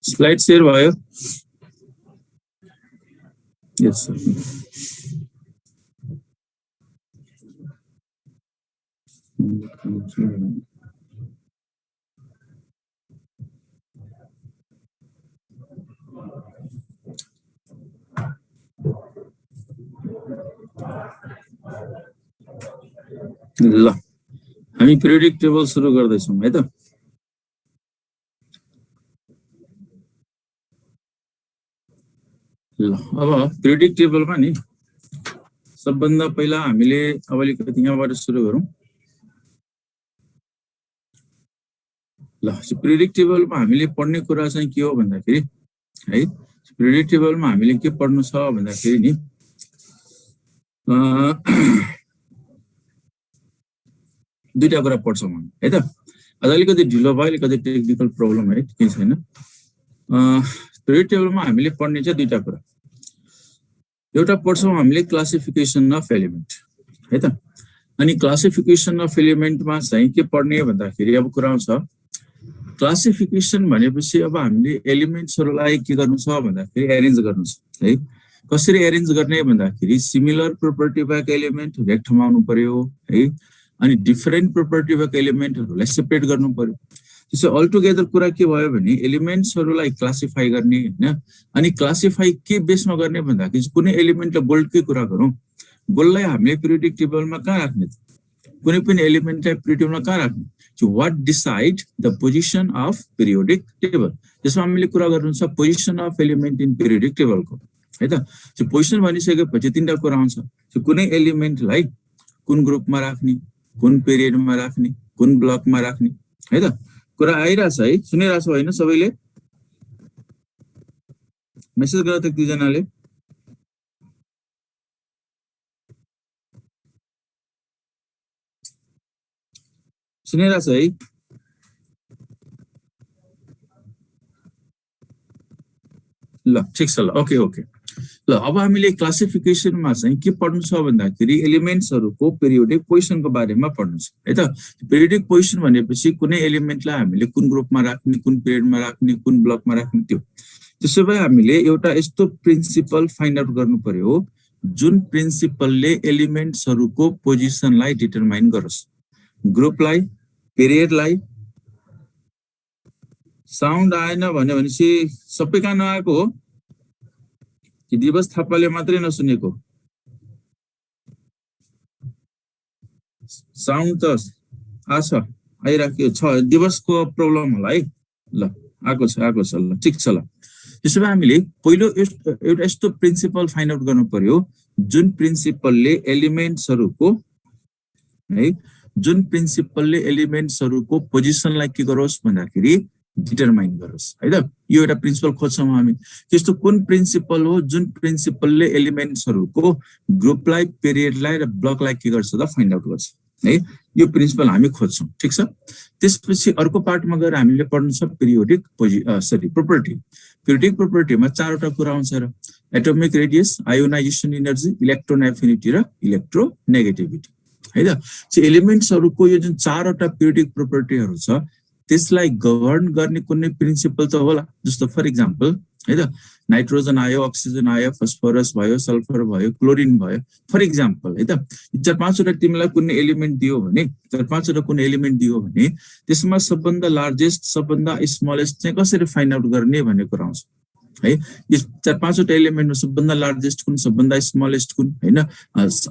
Slide share भयो? यस sir. ल हामी पिरियोडिक टेबल सुरु गर्दैछौँ है त। ल अब पिरियोडिक टेबलमा नि सबभन्दा पहिला हामीले अब अलिकति यहाँबाट सुरु गरौँ। ल पिरियोडिक टेबलमा हामीले पढ्ने कुरा चाहिँ के हो भन्दाखेरि है, पिरियोडिक टेबलमा हामीले के पढ्नु छ भन्दाखेरि नि दुईटा कुरा पढ्छौँ है त। आज अलिकति ढिलो भयो, अलिकति टेक्निकल प्रब्लम है, केही छैन। पिरियोडिक टेबलमा हामीले पढ्ने चाहिँ दुईटा कुरा। एउटा पढ्छौँ हामीले क्लासिफिकेसन अफ एलिमेन्ट है त। अनि क्लासिफिकेसन अफ एलिमेन्टमा चाहिँ के पढ्ने भन्दाखेरि अब कुरा आउँछ क्लासिफिकेसन भनेपछि अब हामीले एलिमेन्ट्सहरूलाई के गर्नु छ भन्दाखेरि एरेन्ज गर्नु छ है। कसरी एरेन्ज गर्ने भन्दाखेरि सिमिलर प्रोपर्टी भएको एलिमेन्ट एक ठाउँमा आउनु पर्यो है, अनि डिफरेन्ट प्रोपर्टी भएको एलिमेन्टहरूलाई सेपरेट गर्नु पर्यो। त्यसो अल टुगेदर कुरा के भयो भने एलिमेन्ट्सहरूलाई क्लासिफाई गर्ने हैन। अनि क्लासिफाई के बेसमा गर्ने भन्दाखेरि कुनै एलिमेन्टलाई गोल्डकै कुरा गरौँ, गोल्डलाई हामीले पिरियोडिक टेबलमा कहाँ राख्ने, कुनै पनि एलिमेन्टलाई पिरियोडिक टेबलमा कहाँ राख्ने, so what decide the position of periodic table. त्यसमा हामीले कुरा गर्नु छ position of element in periodic टेबलको है त। सो पोजिसन भनिसकेपछि तीनटा कुरा आउँछ। सो कुनै एलिमेन्टलाई कुन ग्रुपमा राख्ने, कुन पिरियडमा राख्ने, कुन ब्लकमा राख्ने है त। कुरा आइरहेछ है, सुनिरहेछ होइन सबैले? मेसेज गर त दुईजनाले। सुनिरहेछ है? ल ठिक छ। ल ओके ओके। ल अब हामीले क्लासिफिकेसनमा चाहिँ के पढ्नु छ भन्दाखेरि एलिमेन्ट्सहरूको पिरियोडिक पोजिसनको बारेमा पढ्नु छ है त। पिरियोडिक पोजिसन भनेपछि कुनै एलिमेन्टलाई हामीले कुन ग्रुपमा राख्ने, कुन पिरियडमा राख्ने, कुन ब्लकमा राख्ने त्यो। त्यसो भए हामीले एउटा यस्तो प्रिन्सिपल फाइन्ड आउट गर्नु पर्यो जुन प्रिन्सिपलले एलिमेन्ट्सहरूको पोजिसनलाई डिटरमाइन गरोस्। ग्रुपलाई, पिरियडलाई। साउन्ड आएन भनेपछि सबै कहाँ नआएको हो कि दिवस थापाले मात्रै नसुनेको? साउन्ड त आइराख्यो छ, दिवसको प्रब्लम होला है। ल आएको छ ल ठिक छ। ल त्यसो भए हामीले पहिलो एउटा यस्तो प्रिन्सिपल फाइन्ड आउट गर्नु पर्यो जुन प्रिन्सिपलले एलिमेन्ट्सहरूको पोजिसनलाई के गरोस् भन्दाखेरि डिटरमाइन गरोस् है त। यो एउटा प्रिन्सिपल खोज्छौँ हामी। त्यस्तो कुन प्रिन्सिपल हो जुन प्रिन्सिपलले एलिमेन्ट्सहरूको ग्रुपलाई, पिरियडलाई र ब्लकलाई के गर्छ त फाइन्ड आउट गर्छ है। यो प्रिन्सिपल हामी खोज्छौँ, ठिक छ। त्यसपछि अर्को पार्टमा गएर हामीले पढ्नु छ पिरियोडिक प्रोपर्टी। पिरियोडिक प्रोपर्टीमा चारवटा कुरा आउँछ र atomic radius, ionisation energy, electron affinity र इलेक्ट्रोनेगेटिभिटी है त। सो एलिमेन्ट्सहरूको यो जुन चारवटा पिरियोडिक प्रोपर्टीहरू छ त्यसलाई गभर्न गर्ने कुनै प्रिन्सिपल त होला। जस्तो फर इक्जाम्पल है त, नाइट्रोजन आयो, अक्सिजन आयो, फस्फोरस भयो, सल्फर भयो, क्लोरिन भयो, फर इक्जाम्पल है त। चार पाँचवटा तिमीलाई कुनै एलिमेन्ट दियो भने, त्यसमा सबभन्दा लार्जेस्ट, सबभन्दा स्मलेस्ट चाहिँ कसरी फाइन्ड आउट गर्ने भन्ने कुरा आउँछ है। यो चार पाँचवटा एलिमेन्टमा सबभन्दा लार्जेस्ट कुन, सबभन्दा स्मलेस्ट कुन हैन,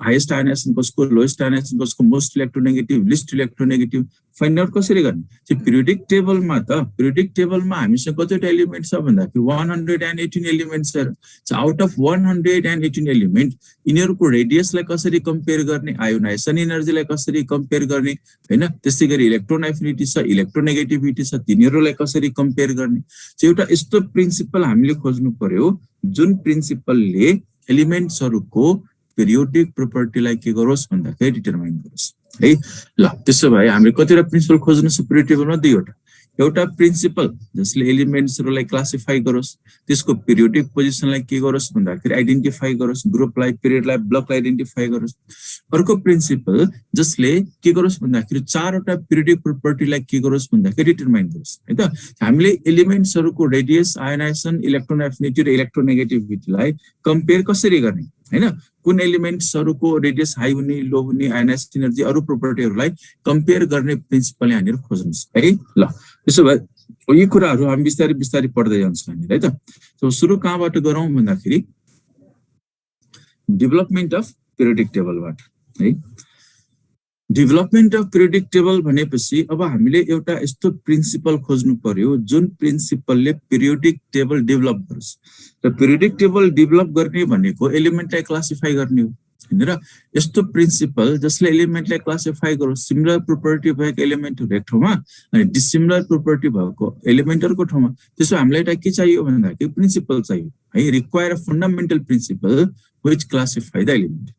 हाइएस्ट आयोनाइजेसन कसको, लोएस्ट आयोनाइजेसन कसको, most electronegative, list electronegative find out कसरी गर्ने? चाहिँ पिरियोडिक टेबलमा हामीसँग कतिवटा एलिमेन्ट छ भन्दाखेरि 118 एलिमेन्ट छ। आउट अफ 118 एलिमेन्ट यिनीहरूको रेडियसलाई कसरी कम्पेयर गर्ने, आयोनाइजेसन एनर्जीलाई कसरी कम्पेयर गर्ने हैन, त्यसै गरी इलेक्ट्रोन एफिनिटी छ, इलेक्ट्रोनेगेटिभिटी छ, तिनीहरूलाई कसरी कम्पेयर गर्ने। चाहिँ एउटा यस्तो प्रिन्सिपल हामीले खोज्नु पर्यो जुन प्रिन्सिपलले एलिमेन्ट्सहरूको पिरियोडिक प्रोपर्टीलाई के गरोस् भन्दाखेरि डिटरमाइन गरोस् है। ल त्यसो भए हामीले कतिवटा प्रिन्सिपल खोज्नु छ पिरियोडिक टेबलमा? दुईवटा। एउटा प्रिन्सिपल जसले एलिमेन्ट्सहरुलाई क्लासिफाई गरोस्, त्यसको पिरियोडिक पोजिसनलाई के गरोस् भन्दाखेरि आइडेन्टिफाई गरोस्, ग्रुपलाई पिरियडलाई ब्लकलाई आइडेन्टिफाई गरोस्। अर्को प्रिन्सिपल जसले के गरोस् भन्दाखेरि चारवटा पिरियोडिक प्रोपर्टीलाई के गरोस् भन्दाखेरि डिटरमाइन गरोस्, है त। हामीले एलिमेन्ट्सहरुको रेडियस, आयोनाइजेसन, इलेक्ट्रोन एफिनिटी र इलेक्ट्रोनेगेटिभिटीलाई कम्पेयर कसरी गर्ने, हैन? कुन एलिमेन्ट्सहरुको रेडियस हाई हुने, लो हुने, आयोनाइजेसन एनर्जी अरु प्रोपर्टीहरुलाई कम्पेयर गर्ने प्रिन्सिपल यहाँनिर खोज्नुस्, है। ल त्यसो भए यी कुराहरु हामी बिस्तारै बिस्तारै पढ्दै जान्छौँ यहाँनिर, है त। सो सुरु कहाँबाट गरौँ भन्दाखेरि डेभलपमेन्ट अफ पिरियोडिक टेबलबाट, है। डेभलपमेन्ट अफ पिरियोडिक टेबल भनेपछि अब हामीले एउटा यस्तो प्रिन्सिपल खोज्नु पर्यो जुन प्रिन्सिपलले पिरियोडिक टेबल डेभलप गरोस्। र पिरियोडिक टेबल डेभलप गर्ने भनेको एलिमेन्टलाई क्लासिफाई गर्ने हो, हैन र? यस्तो प्रिन्सिपल जसले एलिमेन्टलाई क्लासिफाई गरोस्, सिमिलर प्रोपर्टी भएको एलिमेन्टहरु एक ठाउँमा अनि डिसिमिलर प्रोपर्टी भएको एलिमेन्टहरुको ठाउँमा। त्यसो हामीलाई एउटा के चाहियो भन्दाखेरि प्रिन्सिपल चाहियो, है। Require a fundamental principle which classify the element.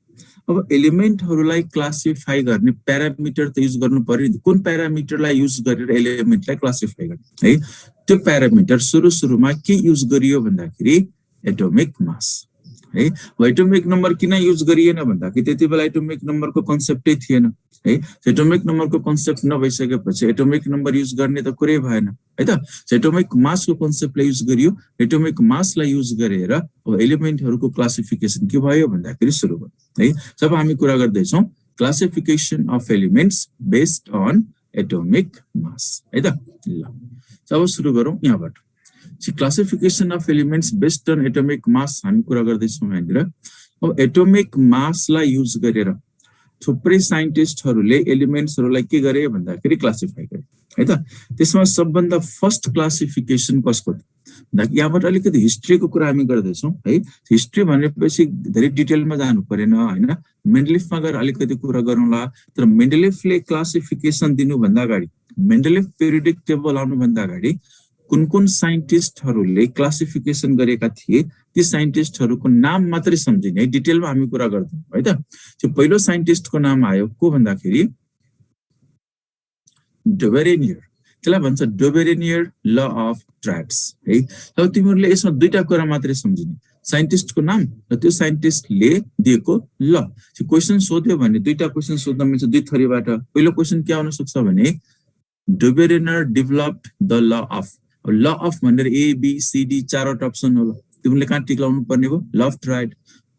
अब एलिमेन्टहरुलाई क्लासिफाई गर्ने प्यारामिटर त युज गर्नु पर्यो नि। कुन प्यारामिटरलाई युज गरेर एलिमेन्टलाई क्लासिफाई गर्ने, है? त्यो प्यारामिटर सुरुमा के युज गरियो भन्दाखेरि एटोमिक मास, है। एटोमिक नम्बर किन युज गरिएन भन्दाखेरि त्यति बेला एटोमिक नम्बरको कन्सेप्टै थिएन, है। एटोमिक नम्बरको कन्सेप्ट नभइसकेपछि एटोमिक नम्बर युज गर्ने त कुरै भएन, है त। एटोमिक मासको कन्सेप्टलाई युज गरियो। एटोमिक मासलाई युज गरेर अब एलिमेन्टहरुको क्लासिफिकेसन के भयो भन्दाखेरि सुरु भयो, है। जब हामी कुरा गर्दै छौं classification of elements based an atomic mass, है त। ल अब सुरु गरौँ यहाँबाट। Classification of elements based an atomic mass हामी कुरा गर्दै छौं यहाँनिर। अब एटोमिक मासलाई युज गरेर थुप्रै साइन्टिस्टहरुले एलिमेन्ट्सहरुलाई के गरे भन्दाखेरि क्लासिफाई गरे, है त। त्यसमा सबभन्दा फर्स्ट क्लासिफिकेसन कसको थियो? यहाँबाट अलिकति हिस्ट्रीको कुरा हामी गर्दै छौं, है। हिस्ट्री भनेपछि धेरै डिटेलमा जानु परेन, हैन। मेन्डलिफमा गएर अलिकति कुरा गरौँला। तर मेन्डलिफले क्लासिफिकेसन दिनु भन्दा अगाडि, मेन्डलिफ पिरियोडिक टेबल आउनु भन्दा अगाडि कुन साइन्टिस्टहरुले क्लासिफिकेसन गरेका थिए ती साइन्टिस्टहरुको नाम मात्रै सम्झिने, है। डिटेलमा हामी कुरा गर्छौं, है त। त्यो पहिलो साइन्टिस्टको नाम आयो को भन्दाखेरि डोबेरेनियर। त्यसलाई भन्छ डोबेरेनियर ल अफ ट्राइब्स, है। अब तिमीहरुले यसमा दुईटा कुरा मात्रै सम्झिने, साइन्टिस्टको नाम र त्यो साइन्टिस्टले दिएको ल। क्वेशन सोध्यो भने दुईटा क्वेशन सोध्न मिल्छ दुई थरीबाट। पहिलो क्वेशन के आउन सक्छ भने Dobereiner developed the law of. Law of भनेर ए बी सी डी चारवटा अप्सन होला, तिमीले कहाँ टिक लाउनु पर्ने हो? ल अफ ट्राइड।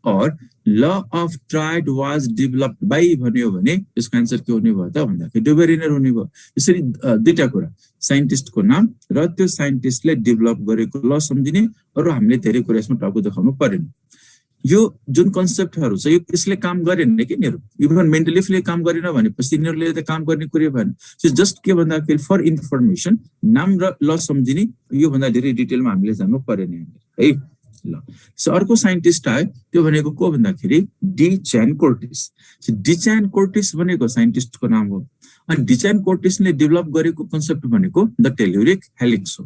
और law of triad was developed by भन्यो भने यसको आन्सर के हुने भयो त भन्दाखेरि डोबेरेनियर हुने भयो। यसरी दुईटा कुरा, साइन्टिस्टको नाम र त्यो साइन्टिस्टले डेभलप गरेको ल सम्झिने, अरु हामीले धेरै कुरा यसमा टाउको देखाउनु पर्दैन। यो जुन कन्सेप्टहरु छ यो यसले काम गरेन के निहरु। इभन मेन्डलिफले काम गरेन भनेपछि तिनीहरुले त काम गर्ने कुरै भएन। सो जस्ट के भन्दाखेरि फर इन्फर्मेसन नाम र ल सम्झिने, यो भन्दा धेरै डिटेलमा हामीले जान्नु पर्दैन, है। ल सो अर्को साइन्टिस्ट आयो, त्यो भनेको को भन्दाखेरि डी च्यान कोर्टिस। डी च्यान कोर्टिस भनेको साइन्टिस्टको नाम हो। अनि डी च्यान कोर्टिसले डेभलप गरेको कन्सेप्ट भनेको द टेल्युरिक हेलिक्स हो।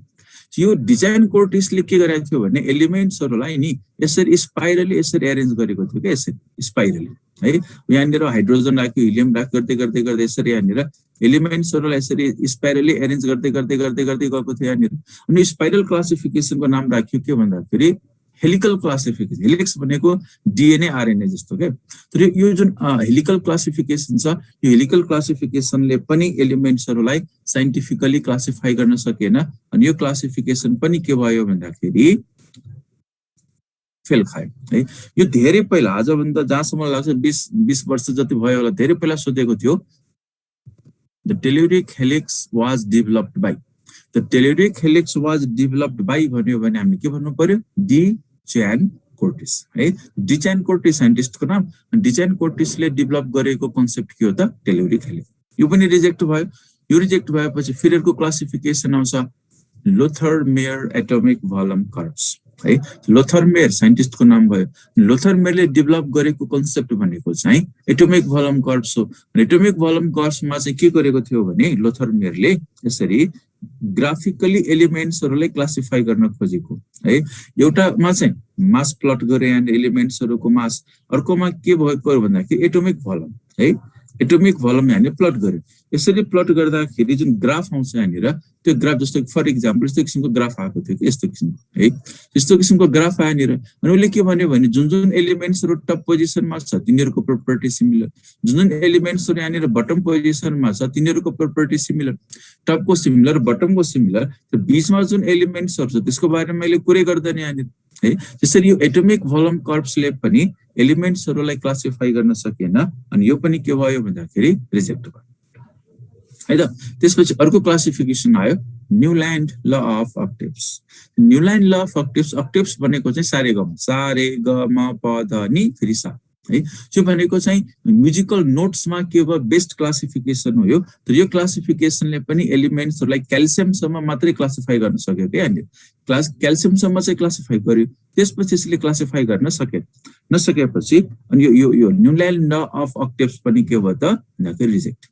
यो डिजाइन कोर्टिसले के गरेको थियो भने एलिमेन्ट्सहरुलाई नि यसरी स्पाइरली यसरी अरेन्ज गरेको थियो के, यसरी स्पाइरली, है। यहाँनिर हाइड्रोजन राख्यो, हिलियम गर्दै गर्दै गर्दै यसरी यहाँनिर एलिमेन्ट्सहरुलाई यसरी स्पाइरली अरेन्ज गर्दै गर्दै गर्दै गर्दै गएको थियो यहाँनिर। अनि स्पाइरल क्लासिफिकेसनको नाम राख्यो के भन्दाखेरि हेलिकल क्लासिफिकेसन। हेलिक्स भनेको डीएनए आरएनए जस्तो के। तर यो जुन हेलिकल क्लासिफिकेसन छ, यो हेलिकल क्लासिफिकेसनले पनि एलिमेन्ट्सहरुलाई साइन्टिफिकली क्लासिफाई गर्न सकेन। अनि यो क्लासिफिकेसन पनि के भयो भन्दाखेरि फेल खायो, है। यो धेरै पहिला, आजभन्दा जहाँसम्म लाग्छ 20 वर्ष जति भयो होला, धेरै पहिला सोधेको थियो the telluric helix was developed by. The telluric helix was developed by भन्यो भने हामी के भन्नु पर्यो? डी च्यान कोर्टिस, है। डी च्यान कोर्टिस साइन्टिस्टको नाम। डी च्यान कोर्टिसले डेभलप गरेको कन्सेप्ट के हो त? Telluric helix. यो पनि रिजेक्ट भयो। यो रिजेक्ट भएपछि फेरि अर्को क्लासिफिकेसन आउँछ Lothar Meyer atomic volume curves, है। लोथर मेयर साइन्टिस्टको नाम भयो। लोथर मेयरले डेभलप गरेको कन्सेप्ट भनेको चाहिँ एटोमिक भोल्युम कर्व्स हो। एटोमिक भोल्युम कर्व्समा चाहिँ के गरेको थियो भने लोथर मेयरले यसरी ग्राफिकली एलिमेन्ट्सहरुलाई क्लासिफाई गर्न खोजेको, है। एउटामा चाहिँ मास प्लट गरे एन्ड एलिमेन्ट्सहरुको मास, अर्कोमा के भएको भन्दाखेरि एटोमिक भोल्युम, है। एटोमिक भोल्युम यहाँनिर प्लट गर्यो। यसरी प्लट गर्दाखेरि जुन ग्राफ आउँछ यहाँनिर त्यो ग्राफ जस्तो फर इक्जाम्पल यस्तो किसिमको ग्राफ आएको थियो कि यस्तो किसिमको है, यस्तो किसिमको ग्राफ आएनिर अनि उसले के भन्यो भने जुन जुन एलिमेन्ट्सहरु टप पोजिसनमा छ तिनीहरुको प्रोपर्टी सिमिलर, जुन जुन एलिमेन्ट्सहरु यहाँनिर बटम पोजिसनमा छ तिनीहरुको प्रोपर्टी सिमिलर, टपको सिमिलर बटमको सिमिलर, त्यो बीचमा जुन एलिमेन्ट्सहरु छ त्यसको बारेमा मैले कुरै गर्दैन यहाँनिर है। त्यसरी यो एटोमिक भोल्युम कर्व्सले पनि एलिमेन्ट्सहरुलाई क्लासिफाई गर्न सकेन अनि यो पनि के भयो भन्दाखेरि रिजेक्ट भयो है त। त्यसपछि अर्को क्लासिफिकेसन आयो न्यूल्यान्ड ल अफ अक्टेव्स। न्यूल्यान्ड ल अफ अक्टेव्स, अक्टेव्स भनेको चाहिँ सा रे ग म प ध नि फेरि सा है। यो भनेको चाहिँ म्युजिकल नोट्समा के भयो बेस्ट क्लासिफिकेसन हो यो। तर यो क्लासिफिकेसनले पनि एलिमेन्ट्सहरुलाई क्याल्सियमसम्म मात्रै क्लासिफाई गर्न सक्यो के अनि क्याल्सियमसम्म चाहिँ क्लासिफाई गर्यो, त्यसपछि यसले क्लासिफाई गर्न नसकेपछि अनि यो न्यूल्यान्ड ल अफ अक्टेव्स पनि के भयो त भन्दाखेरि रिजेक्ट।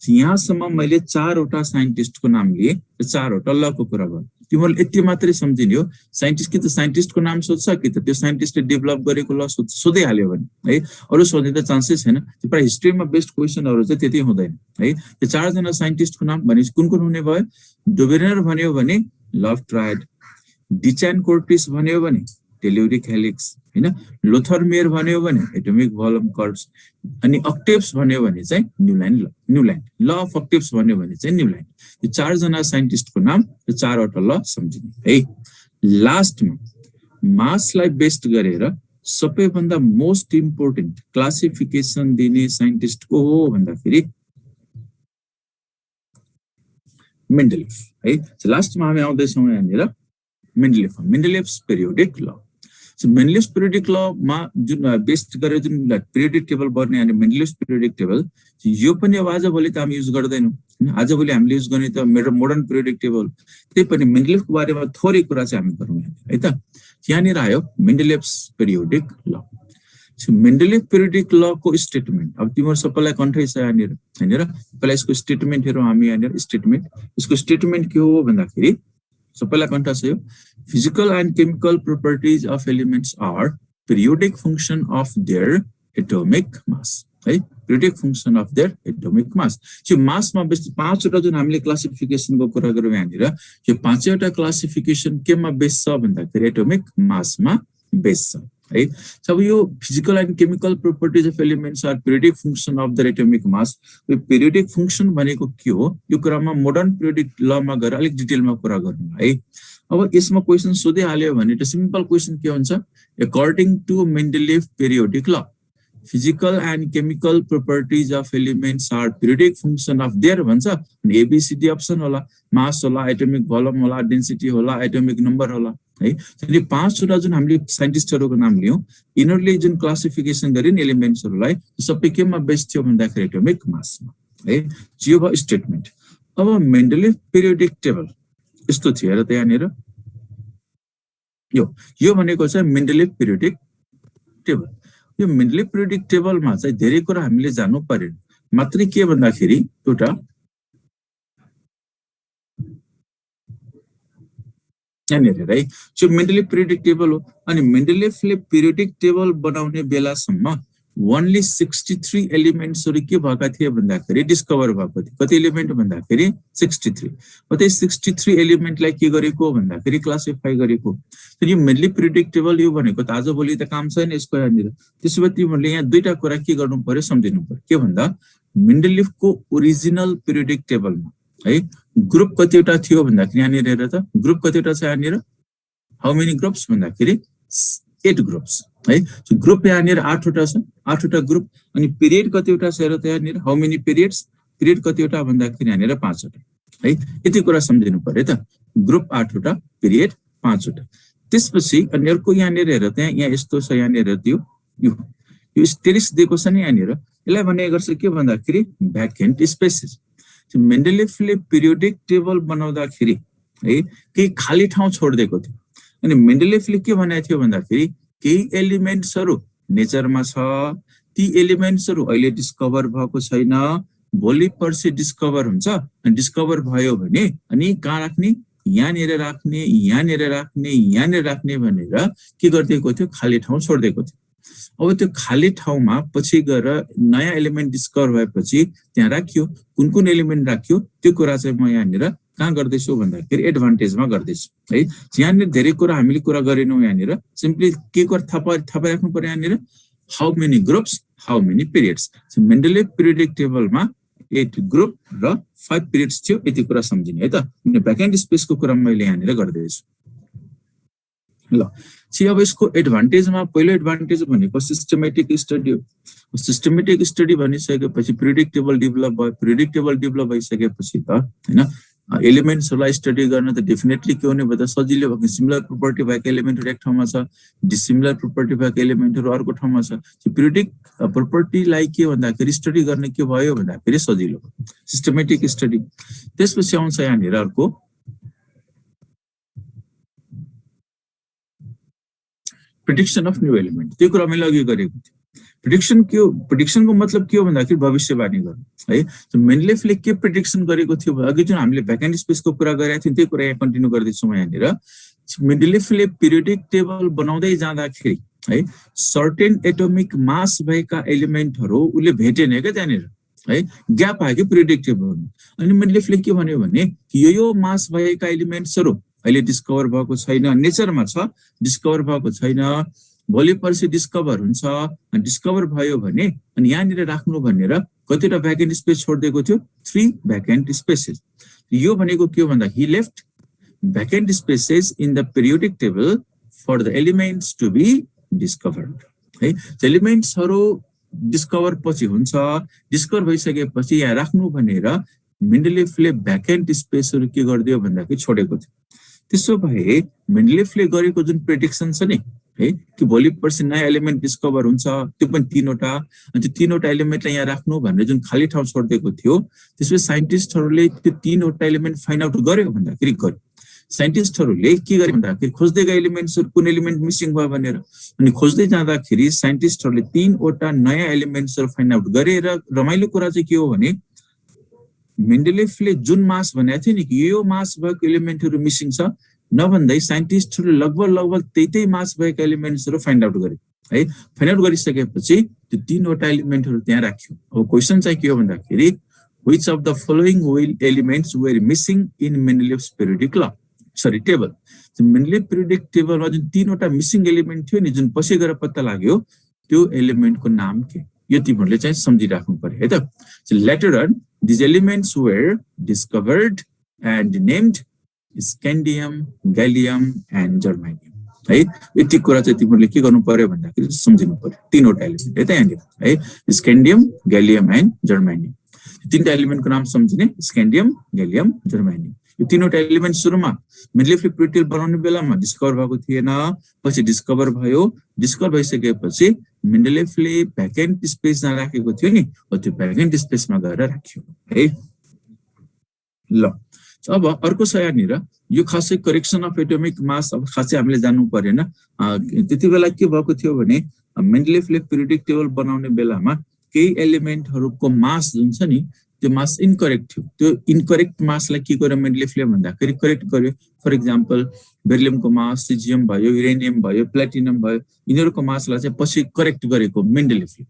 यहाँसम्म मैले 4 वटा साइन्टिस्टको नाम लिए, 4 वटा लको कुरा भयो। तिमीहरुले यति मात्रै सम्झिने हो साइन्टिस्ट कि त साइन्टिस्टको नाम सोध्छ कि त त्यो साइन्टिस्टले डेभलप गरेको ल सोध्दै हाल्यो भने है, अरु सोध्ने त चान्सेस छैन। त्यो प्राय हिस्ट्रीमा बेस्ट क्वेशनहरु चाहिँ त्यति हुँदैन है। त्यो 4 जना साइन्टिस्टको नाम भने कुन हुने भयो? डुबेनर भन्यो भने लभ ट्रायड, डिचान कोर्टिस भन्यो भने टेल्युरिक हेलिक्स हैन, लोथरमेयर भन्यो भने एटोमिक भोल्युम कर्व्स अनि अक्टेव्स भन्यो भने चाहिँ न्यूल्यान्ड ल अफ अक्टेव्स भन्यो भने चाहिँ न्यूल्यान्ड। यो 4 जना साइन्टिस्टको नाम, यो 4 वटा ल सम्झिने है। लास्टमा मासलाई बेस्ड गरेर सबैभन्दा मोस्ट इम्पोर्टेन्ट क्लासिफिकेसन दिने साइन्टिस्ट को हो भन्दाखेरि मेन्डेलिफ है। लास्टमा हामी आउँदै छौं यहाँनिर मेन्डेलिफ्स पिरियोडिक ल। सो मेन्डेलिफ्स पिरियोडिक ल मा जुन बेस्ड गरेर जुन पिरियोडिक टेबल बन्ने अनि मेन्डेलिफ्स पिरियोडिक टेबल यो पनि अब आजभोलि त हामी युज गर्दैनौं हैन। आजभोलि हामीले युज गर्ने त मोडर्न पिरियोडिक टेबल, त्यही पनि मेन्डेलिफको बारेमा थोरै कुरा चाहिँ हामी गरौँ है त। यहाँनिर आयो मेन्डेलिफ्स पिरियोडिक ल। सो मेन्डेलिफ पिरियोडिक ल को स्टेटमेन्ट अब तिम्रो सबैलाई कन्ठै छ यहाँनिर हैन। पहिला यसको स्टेटमेन्ट हेरौँ हामी यहाँनिर। स्टेटमेन्ट, यसको स्टेटमेन्ट के हो भन्दाखेरि सबैलाई कन्ठा छ यो, physical and chemical properties of elements are periodic function of their atomic mass है, periodic function of their atomic mass। यो मासमा बेस 5 वटा जुन हामीले क्लासिफिकेसनको कुरा गरौँ यहाँनिर, यो 5 वटा क्लासिफिकेसन केमा बेस छ भन्दाखेरि एटोमिक मासमा बेस छ है। अब यो physical and chemical properties of elements are periodic function of the atomic mass. यो पिरियोडिक फंक्शन भनेको के हो यो कुरामा मोडर्न पिरियोडिक लमा गएर अलिक डिटेलमा कुरा गरौँ है। अब यसमा क्वेशन सोधै हाल्यो भने त सिम्पल क्वेशन के हुन्छ, according to Mendeleev periodic law physical and chemical properties of elements are periodic function of their भन्छ अनि एबीसीडी अप्सन होला, मास होला, एटोमिक भोल्युम होला, डेन्सिटी होला, एटोमिक नम्बर होला है। यो 5 वटा जुन हामीले साइन्टिस्टहरुको नाम लियौं यिनीहरुले जुन क्लासिफिकेसन गरिन् एलिमेन्ट्सहरुलाई सबै केमा बेस्ड थियो भन्दाखेरि एटोमिक मासमा है। यो भयो स्टेटमेन्ट। अब मेन्डेलिफ पिरियोडिक टेबल यस्तो थियो र त यहाँनिर यो भनेको चाहिँ मेन्डेलिफ पिरियोडिक टेबल। यो मेन्डेलिफ पिरियोडिक टेबलमा चाहिँ धेरै कुरा हामीले जान्नु पर्यो, मात्रै के भन्दाखेरि एउटा यहाँनिर है यो मेन्डेलिफ पिरियोडिक टेबल हो अनि मेन्डेलिफले पिरियोडिक टेबल बनाउने बेलासम्म ओन्ली 63 एलिमेन्ट्सहरु के भएका थिए भन्दाखेरि डिस्कभर भएको थियो। कति एलिमेन्ट भन्दाखेरि 63। कतै 63 एलिमेन्टलाई के गरेको भन्दाखेरि क्लासिफाई गरेको। तर यो मेन्डेलिफ पिरियोडिक टेबल यो भनेको त आजभोलि त काम छैन यसको यहाँनिर। त्यसैले तिमीहरुले यहाँ दुईटा कुरा के गर्नु पर्यो सम्झिनु पर्यो। के भन्दा मेन्डेलिफको ओरिजिनल पिरियोडिक टेबलमा है ग्रुप कतिवटा थियो भन्दाखेरि यहाँनिर हेर त ग्रुप कतिवटा छ यहाँनिर, हाउ मेनी ग्रुप्स भन्दाखेरि 8 ग्रुप्स है। सो ग्रुप यहाँनिर 8 वटा छ, 8 वटा ग्रुप अनि पिरियड कतिवटा छ हेर त यहाँनिर, हाउ मेनी पिरियड्स, पिरियड कतिवटा भन्दाखेरि यहाँनिर 5 वटा है। यति कुरा सम्झिनु पर्यो त, ग्रुप 8 वटा, पिरियड 5 वटा। त्यसपछि अनि अर्को यहाँनिर हेर त यहाँ यस्तो छ यहाँनिर त्यो यो स्टेरिक्स दिएको छ नि यहाँनिर, यसलाई भन्ने गर्छ के भन्दाखेरि भ्याकेन्ट स्पेसेस। मेन्डेलिफले पिरियोडिक टेबल बनाउँदाखेरि है केही खाली ठाउँ छोड्दिएको थियो अनि मेन्डेलिफले के भनेको थियो भन्दाखेरि केही एलिमेन्ट्सहरु नेचरमा छ, ती एलिमेन्ट्सहरु अहिले डिस्कभर भएको छैन, भोलि पर्सि डिस्कभर हुन्छ अनि डिस्कभर भयो भने अनि कहाँ राख्ने, यहाँनिर राख्ने, यहाँनिर राख्ने, यहाँनिर राख्ने भनेर के गर्दिएको थियो, खाली ठाउँ छोड्दिएको थियो। अब त्यो खाली ठाउँमा पछि गएर नयाँ एलिमेन्ट डिस्कभर भएपछि त्यहाँ राखियो, कुन कुन एलिमेन्ट राखियो त्यो कुरा चाहिँ म यहाँनिर कहाँ गर्दैछु भन्दाखेरि एडभान्टेजमा गर्दैछु है। यहाँनिर धेरै कुरा हामीले कुरा गरेनौँ, यहाँनिर सिम्पली के थाहा राख्नु पर्यो यहाँनिर how many groups how many periods. Mendeleev periodic टेबलमा 8 ग्रुप र 5 पिरियड्स थियो, यति कुरा सम्झिने है त। ब्याकएन्ड स्पेसको कुरा मैले यहाँनिर गर्दैछु ल। अब यसको एडभान्टेजमा पहिलो एडभान्टेज भनेको सिस्टमेटिक स्टडी हो। सिस्टमेटिक स्टडी भनिसकेपछि पिरियोडिक टेबल डेभलप भयो। पिरियोडिक टेबल डेभलप भइसकेपछि त हैन एलिमेन्ट्सहरूलाई स्टडी गर्न त डेफिनेटली के हुने भयो त सजिलो भयो। सिमिलर प्रोपर्टी भएको एलिमेन्टहरु एक ठाउँमा छ, डिसिमिलर प्रोपर्टी भएको एलिमेन्टहरु अर्को ठाउँमा छ। पिरियोडिक प्रोपर्टीलाई के भन्दाखेरि स्टडी गर्ने के भयो भन्दाखेरि सजिलो भयो, सिस्टमेटिक स्टडी। त्यसपछि आउँछ यहाँनिर अर्को प्रेडिक्सन अफ न्यू एलिमेन्ट। त्यो कुरा मैले अघि गरेको थिएँ। प्रेडिक्सन के हो? प्रेडिक्सनको मतलब के हो भन्दाखेरि भविष्यवाणी गर्नु है। मेन्डलेभले के प्रेडिक्सन गरेको थियो अघि जुन हामीले ब्याकएन्ड स्पेसको कुरा गरेका थियौँ त्यही कुरा यहाँ कन्टिन्यू गर्दैछु म यहाँनिर। मेन्डलेभले पिरियोडिक टेबल बनाउँदै जाँदाखेरि है सर्टेन एटोमिक मास भएका एलिमेन्टहरु उसले भेटेन क्या त्यहाँनिर है, ग्याप आयो कि पिरियोडिक टेबलमा। अनि मेन्डलेभले के भन्यो भने यो मास भएका एलिमेन्ट्सहरु अहिले डिस्कभर भएको छैन, नेचरमा छ डिस्कभर भएको छैन, भोलि पर्सि डिस्कभर हुन्छ। डिस्कभर भयो भने अनि यहाँनिर राख्नु भनेर कतिवटा भ्याकेन्ट स्पेस छोडिदिएको थियो, 3 भ्याकेन्ट स्पेसेस। यो भनेको के हो भन्दा he left vacant spaces in the periodic table for the elements to be discovered है। एलिमेन्ट्सहरु डिस्कभर पछि हुन्छ, डिस्कभर भइसकेपछि यहाँ राख्नु भनेर मेन्डलेभले भ्याकेन्ट स्पेसहरु के गरिदियो भन्दाखेरि छोडेको थियो। त्यसो भए मेन्डलेभले गरेको जुन प्रेडिक्सन छ नि है कि भोलि पर्सि नयाँ एलिमेन्ट डिस्कभर हुन्छ, त्यो पनि 3 वटा, अनि त्यो 3 वटा एलिमेन्टलाई यहाँ राख्नु भनेर जुन खाली ठाउँ छोडिदिएको थियो त्यसपछि साइन्टिस्टहरुले त्यो 3 वटा एलिमेन्ट फाइन्ड आउट गर्यो भन्दाखेरि गर्यो। साइन्टिस्टहरुले के गरे भन्दाखेरि खोज्दै गए एलिमेन्ट्सहरु कुन एलिमेन्ट मिसिङ भयो भनेर। अनि खोज्दै जाँदाखेरि साइन्टिस्टहरुले 3 वटा नयाँ एलिमेन्ट्सहरु फाइन्ड आउट गरे। र रमाइलो कुरा चाहिँ के हो भने मेन्डलेभले जुन मास भनेको थियो नि कि यो मास भएको एलिमेन्टहरु मिसिङ छ नभन्दै साइन्टिस्टहरुले लगभग त्यही मास भएका एलिमेन्ट्सहरु फाइन्ड आउट गरे है। फाइन्ड आउट गरिसकेपछि त्यो 3 वटा एलिमेन्टहरु त्यहाँ राख्यो। अब क्वेशन चाहिँ के हो भन्दाखेरि which of the following elements were missing in Mendeleev's periodic law table. Mendeleev periodic टेबलमा जुन 3 वटा मिसिङ एलिमेन्ट थियो नि जुन पछि गएर पत्ता लाग्यो त्यो एलिमेन्टको नाम के, यो तिमीहरुले चाहिँ सम्झिराख्नु पर्यो है त। Later on these elements were discovered and named scandium, gallium and germanium है। यति कुरा चाहिँ तिमीहरुले के गर्नु पर्यो भन्दाखेरि सम्झिनु पर्यो। 3 वटा एलिमेन्ट है त यहाँनिर है, स्क्यान्डियम, ग्यालियम एन्ड जर्मेनियम। 3टा एलिमेन्टको नाम सम्झिने, स्क्यान्डियम, ग्यालियम, जर्मेनियम। यो 3 वटा एलिमेन्ट सुरुमा मेन्डलेभले पिरियोडिक टेबल बनाउने बेलामा डिस्कभर भएको थिएन, पछि डिस्कभर भयो। डिस्कभर भइसकेपछि मेन्डलेभले भ्याकेन्ट स्पेसमा राखेको थियो नि, त्यो भ्याकेन्ट स्पेसमा गएर राख्यो है ल। अब अर्को छ यहाँनिर यो खासै करेक्सन अफ एटोमिक मास। अब खासै हामीले जान्नु परेन। त्यति बेला के भएको थियो भने मेन्डलेभले पिरियोडिक टेबल बनाउने बेलामा केही एलिमेन्टहरुको मास जुन छ नि त्यो मास इनकरेक्ट थियो। त्यो इनकरेक्ट मासलाई के गर्यो मेन्डलेभले भन्दाखेरि करेक्ट गर्यो। फर एक्जाम्पल बेरिलियमको मास, सिजियम भयो, युरेनियम भयो, प्लेटिनम भयो, यिनीहरुको मासलाई चाहिँ पछि करेक्ट गरेको मेन्डलेभले।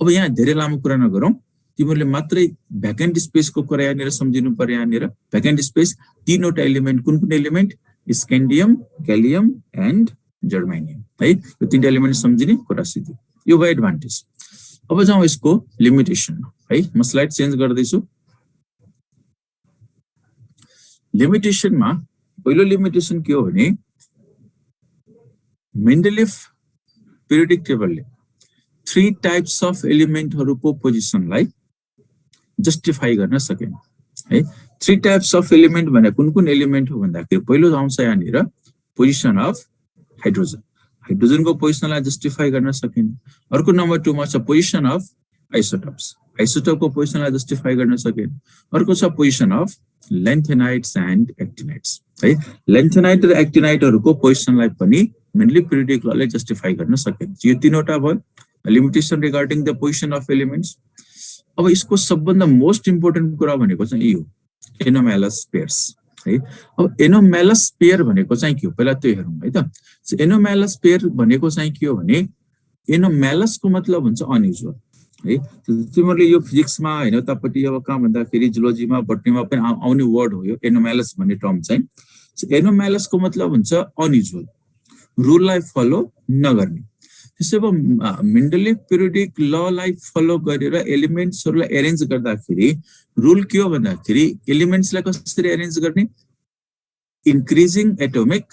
अब यहाँ धेरै लामो कुरा नगरौँ, तिमीहरुले मात्रै भ्याकेन्ट स्पेसको कुरा यहाँनिर सम्झिनु पर्यो। यहाँनिर भ्याकेन्ट स्पेस 3 वटा एलिमेन्ट, कुन कुन एलिमेन्ट, स्क्यान्डियम, ग्यालियम एन्ड जर्मेनियम है। यो 3टा एलिमेन्ट सम्झिने कुरा सिधै, यो भयो एडभान्टेज। अब जाउँ यसको लिमिटेसन है। म स्लाइड चेन्ज गर्दैछु। लिमिटेसनमा पहिलो लिमिटेसन के हो भने मेन्डलेभ पिरियोडिक टेबलले 3 टाइप्स अफ एलिमेन्टहरुको पोजिसनलाई जस्टिफाई गर्न सकेन है। 3 टाइप्स अफ एलिमेन्ट भने कुन कुन एलिमेन्ट हो भन्दाखेरि पहिलो आउँछ यहाँनिर पोजिसन अफ हाइड्रोजन। हाइड्रोजनको पोजिसनलाई जस्टिफाई गर्न सकेन। अर्को नम्बर 2 मा छ पोजिसन अफ आइसोटोप्स। आइसोटोपको पोजिसनलाई जस्टिफाई गर्न सकेन। अर्को छ पोजिसन अफ लेन्थेनाइट्स एन्ड एक्टिनाइट्स है। लेन्थेनाइट र एक्टिनाइटहरुको पोजिसनलाई पनि मेन्डलेभ पिरियोडिक लले जस्टिफाई गर्न सकेन। यो 3 वटा भयो limitation regarding the position of elements. अब यसको सबभन्दा मोस्ट इम्पोर्टेन्ट कुरा भनेको चाहिँ यो एनोमलस पेयर्स है। अब एनोमलस पेयर भनेको चाहिँ के हो पहिला त्यो हेरौँ है त। एनोमलस पेयर भनेको चाहिँ के हो भने एनोम्यालस को मतलब हुन्छ अनयुजुअल है। तिमीहरूले यो फिजिक्समा हैन तपाईटी अब कहाँ भन्दाखेरि जुलोजीमा बटनीमा पनि आउने वर्ड हो यो एनोम्यालस भन्ने टर्म चाहिँ। एनोम्यालस को मतलब हुन्छ अनयुजुअल, रुललाई फलो नगर्ने। त्यसो भए मेन्डलिफ पिरियोडिक ललाई फलो गरेर एलिमेन्ट्सहरूलाई एरेन्ज गर्दाखेरि रुल के हो भन्दाखेरि एलिमेन्ट्सलाई कसरी एरेन्ज गर्ने, increasing atomic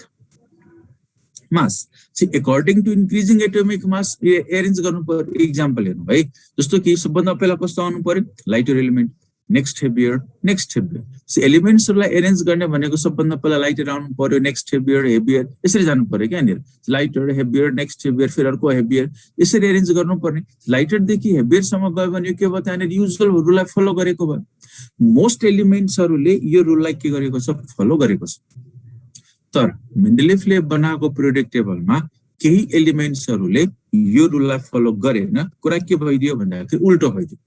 mass. According to increasing atomic mass arrange गर्नु पर्यो। इक्जाम्पल हेर्नु है, जस्तो कि सबभन्दा पहिला कस्तो आउनु पर्यो, lighter element, next heavier, next heavier. एलिमेन्ट्सहरूलाई एरेन्ज गर्ने भनेको सबभन्दा पहिला लाइटर आउनु पर्यो, नेक्स्ट हेभियर, हेभियर, यसरी जानु पर्यो क्या यहाँनिर। लाइटर, हेभियर, नेक्स्ट हेभियर, फेरि अर्को हेभियर, यसरी एरेन्ज गर्नुपर्ने। लाइटरदेखि हेभियरसम्म गयो भने के भयो, त्यहाँनिर युजुअल रुललाई फलो गरेको भयो। मोस्ट एलिमेन्ट्सहरूले यो रुललाई के गरेको छ, फलो गरेको छ। तर मेन्डलिफले बनाएको पिरियोडिक टेबलमा केही एलिमेन्ट्सहरूले यो रुललाई फलो गरेन। कुरा के भइदियो भन्दाखेरि उल्टो भइदियो।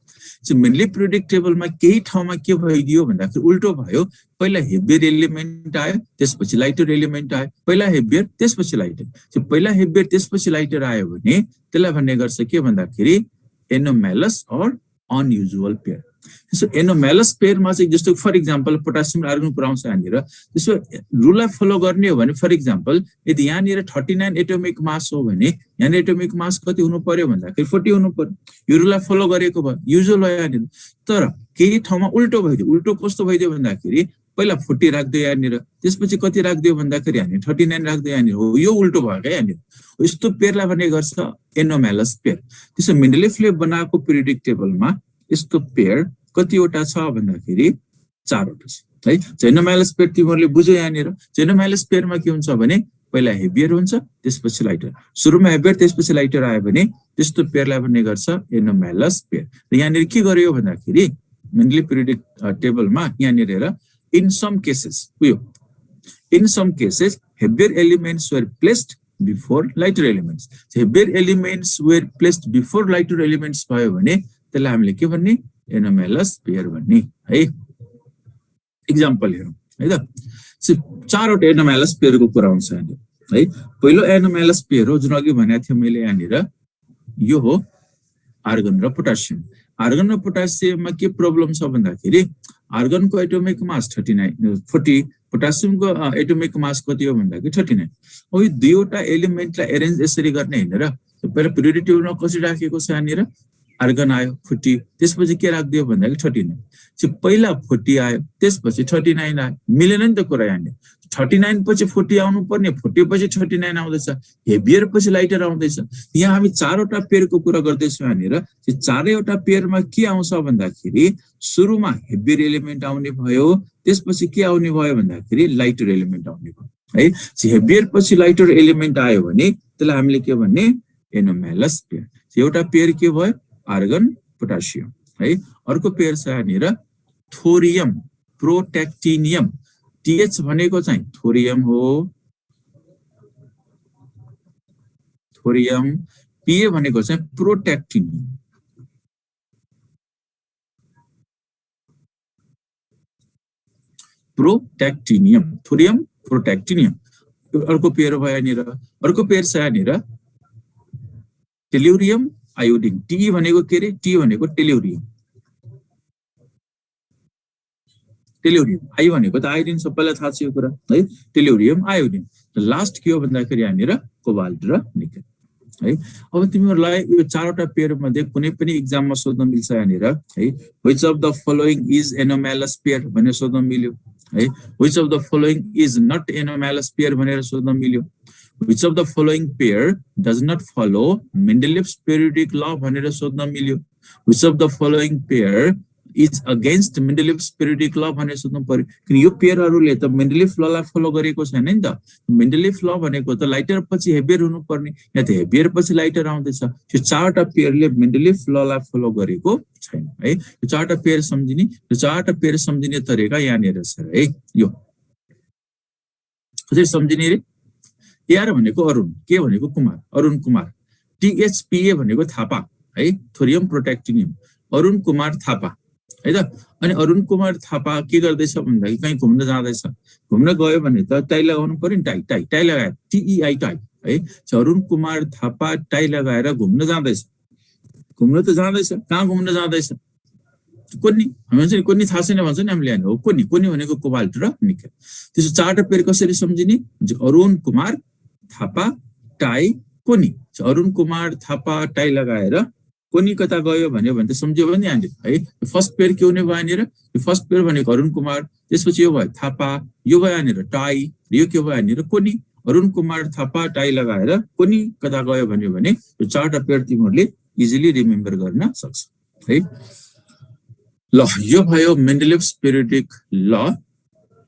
मेन्डलिफ पिरियोडिक टेबलमा केही ठाउँमा के भइदियो भन्दाखेरि उल्टो भयो। पहिला हेभियर एलिमेन्ट आयो, त्यसपछि लाइटर एलिमेन्ट आयो, पहिला हेभियर त्यसपछि लाइटर। पहिला हेभियर त्यसपछि लाइटर आयो भने त्यसलाई भन्ने गर्छ के भन्दाखेरि एनोम्यालस अर अनयुजुअल पेयर। त्यसो एनोम्यालस पेयरमा चाहिँ जस्तो फर इक्जाम्पल पोटासियम आर्गन पुऱ्याउँछ यहाँनिर। त्यसो रुललाई फलो गर्ने हो भने फर इक्जाम्पल यदि यहाँनिर 39 एटोमिक मास हो भने यहाँनिर एटोमिक मास कति हुनु पर्यो भन्दाखेरि 40 हुनु पर्यो। यो रुललाई फलो गरेको भयो, युजुअल भयो यहाँनिर। तर केही ठाउँमा उल्टो भइदियो। उल्टो कस्तो भइदियो भन्दाखेरि पहिला 40 राख्दियो यहाँनिर, त्यसपछि कति राख्दियो भन्दाखेरि यहाँनिर 39 राख्दियो यहाँनिर। हो यो उल्टो भयो क्या यहाँनिर। यस्तो पेयरलाई भन्ने गर्छ एनोम्यालस पेयर। त्यसो मेन्डलिफले बनाएको पिरियोडिक टेबलमा यस्तो पेयर कतिवटा छ भन्दाखेरि 4वटा छ है। एनोम्यालस पेयर तिमीहरूले बुझ्यो यहाँनिर। एनोम्यालस पेयरमा के हुन्छ भने पहिला हेभियर हुन्छ त्यसपछि लाइटर, सुरुमा हेभियर त्यसपछि लाइटर आयो भने त्यस्तो पेयरलाई भन्ने गर्छ एनोम्यालस पेयर। र यहाँनिर के गर्यो भन्दाखेरि मेन्डलिफ पिरियोडिक टेबलमा यहाँनिर हेर, इन सम केसेस उयो in some cases heavier elements were placed before lighter elements. Heavier elements were placed before lighter elements भयो भने त्यसलाई हामीले के भन्ने, एनोम्यालस पेयर भन्ने है। इक्जाम्पल हेरौँ है त। 4वटा एनोम्यालस पेयरको कुरा हुन्छ यहाँनिर है। पहिलो एनोम्यालस पेयर हो जुन अघि भनेको थिएँ मैले यहाँनिर, यो हो आर्गन र पोटासियम। आर्गन र पोटासियममा के प्रब्लम छ भन्दाखेरि आर्गनको एटोमिक मास 40, पोटासियमको एटोमिक मास कति हो भन्दाखेरि 39। अब यो दुईवटा एलिमेन्टलाई एरेन्ज यसरी गर्ने हैन र। पहिला पिरियोडिक टेबलमा कसरी राखेको छ यहाँनिर, आर्गन आयो 40, त्यसपछि के राख्दियो भन्दाखेरि 39। पहिला 40 आयो त्यसपछि 39 आयो, मिलेन नि त कुरा यहाँनिर। 39 पछि 40 आउनु पर्ने, 40 पछि 39 आउँदैछ, हेभियर पछि लाइटर आउँदैछ। यहाँ हामी 4वटा पेयरको कुरा गर्दैछौँ यहाँनिर। 4वटा पेयरमा के आउँछ भन्दाखेरि सुरुमा हेभियर एलिमेन्ट आउने भयो, त्यसपछि के आउने भयो भन्दाखेरि लाइटर एलिमेन्ट आउने भयो है। हेभियर पछि लाइटर एलिमेन्ट आयो भने त्यसलाई हामीले के भन्ने, एनोम्यालस पेयर। एउटा पेयर के भयो, आर्गन पोटासियम है। अर्को पेयर छ यहाँनिर थोरियम प्रोटेक्टिनियम। टीएच भनेको चाहिँ थोरियम हो, थोरियम। पीए भनेको चाहिँ प्रोटेक्टिनियम। प्रोटेक्टिनियम, थोरियम प्रोटेक्टिनियम अर्को पेयर भयो यहाँनिर। अर्को पेयर छ यहाँनिर टेल्युरियम आयोडिन। टी भनेको के रे, टी भनेको टेल्युरियम, टेल्युरियम। आई भनेको त आयोडिन, सबैलाई थाहा छ यो कुरा है। टेल्युरियम आयोडिन। लास्ट के हो भन्दाखेरि यहाँनिर कोबाल्ट र निकेल है। अब तिमीहरूलाई यो 4वटा पेयर मध्ये कुनै पनि एक्जाममा सोध्न मिल्छ यहाँनिर है। Which of the following is anomalous pair भनेर सोध्न मिल्यो है। Which of the following is not anomalous pair भनेर सोध्न मिल्यो। Which of the following pair does not follow Mendeleev's periodic law भनेर सोध्न मिल्यो। Which of the following pair is against Mendeleev's periodic law भनेर सोध्नु पर्यो। किन यो पेयरहरूले त मेन्डलिफ ललाई फलो गरेको छैन नि त। मेन्डलिफ ल भनेको त लाइटर पछि हेभियर हुनु पर्ने, यहाँ त हेभियर पछि लाइटर आउँदैछ। यो 4वटा पेयरले मेन्डलिफ ललाई फलो गरेको छैन है। यो 4वटा पेयर सम्झिने, यो 4वटा पेयर सम्झिने तरिका यहाँनिर छ है। यो कसरी सम्झिने रे, एआर भनेको अरुण, के भनेको कुमार, अरुण कुमार। टीएचपीए भनेको थापा है, थोरियम प्रोटेक्टिनियम, अरुण कुमार थापा है त। अनि अरुण कुमार थापा के गर्दैछ भन्दाखेरि कहीँ घुम्न जाँदैछ। घुम्न गयो भने त टाई लगाउनु पर्यो नि, टाई टाई टाई लगायो, टीईआई टाई है। अरुण कुमार थापा टाई लगाएर घुम्न जाँदैछ, घुम्न त जाँदैछ, कहाँ घुम्न जाँदैछ? कोनी, हामी भन्छ नि कोनी थाहा छैन भन्छ नि हामीले, होइन हो कोनी, कोनी भनेको कोबाल्ट र निकेल। त्यसो चारवटा पेयर कसरी सम्झिने? अरुण कुमार थापा टाई कोनी। अरुण कुमार थापा टाई लगाएर कोनी कता गयो भन्यो भने त सम्झ्यो भने यहाँले है। फर्स्ट पेयर के हुने भयो यहाँनिर? फर्स्ट पेयर भनेको अरुण कुमार, त्यसपछि यो भयो थापा, यो भयो यहाँनिर टाई, यो के भयो यहाँनिर कोनी। अरुण कुमार थापा टाई लगाएर कोनी कता गयो भन्यो भने यो चारवटा पेयर तिमीहरूले इजिली रिमेम्बर गर्न सक्छ है। ल यो भयो मेन्डेलिभ्स पिरियोडिक ल,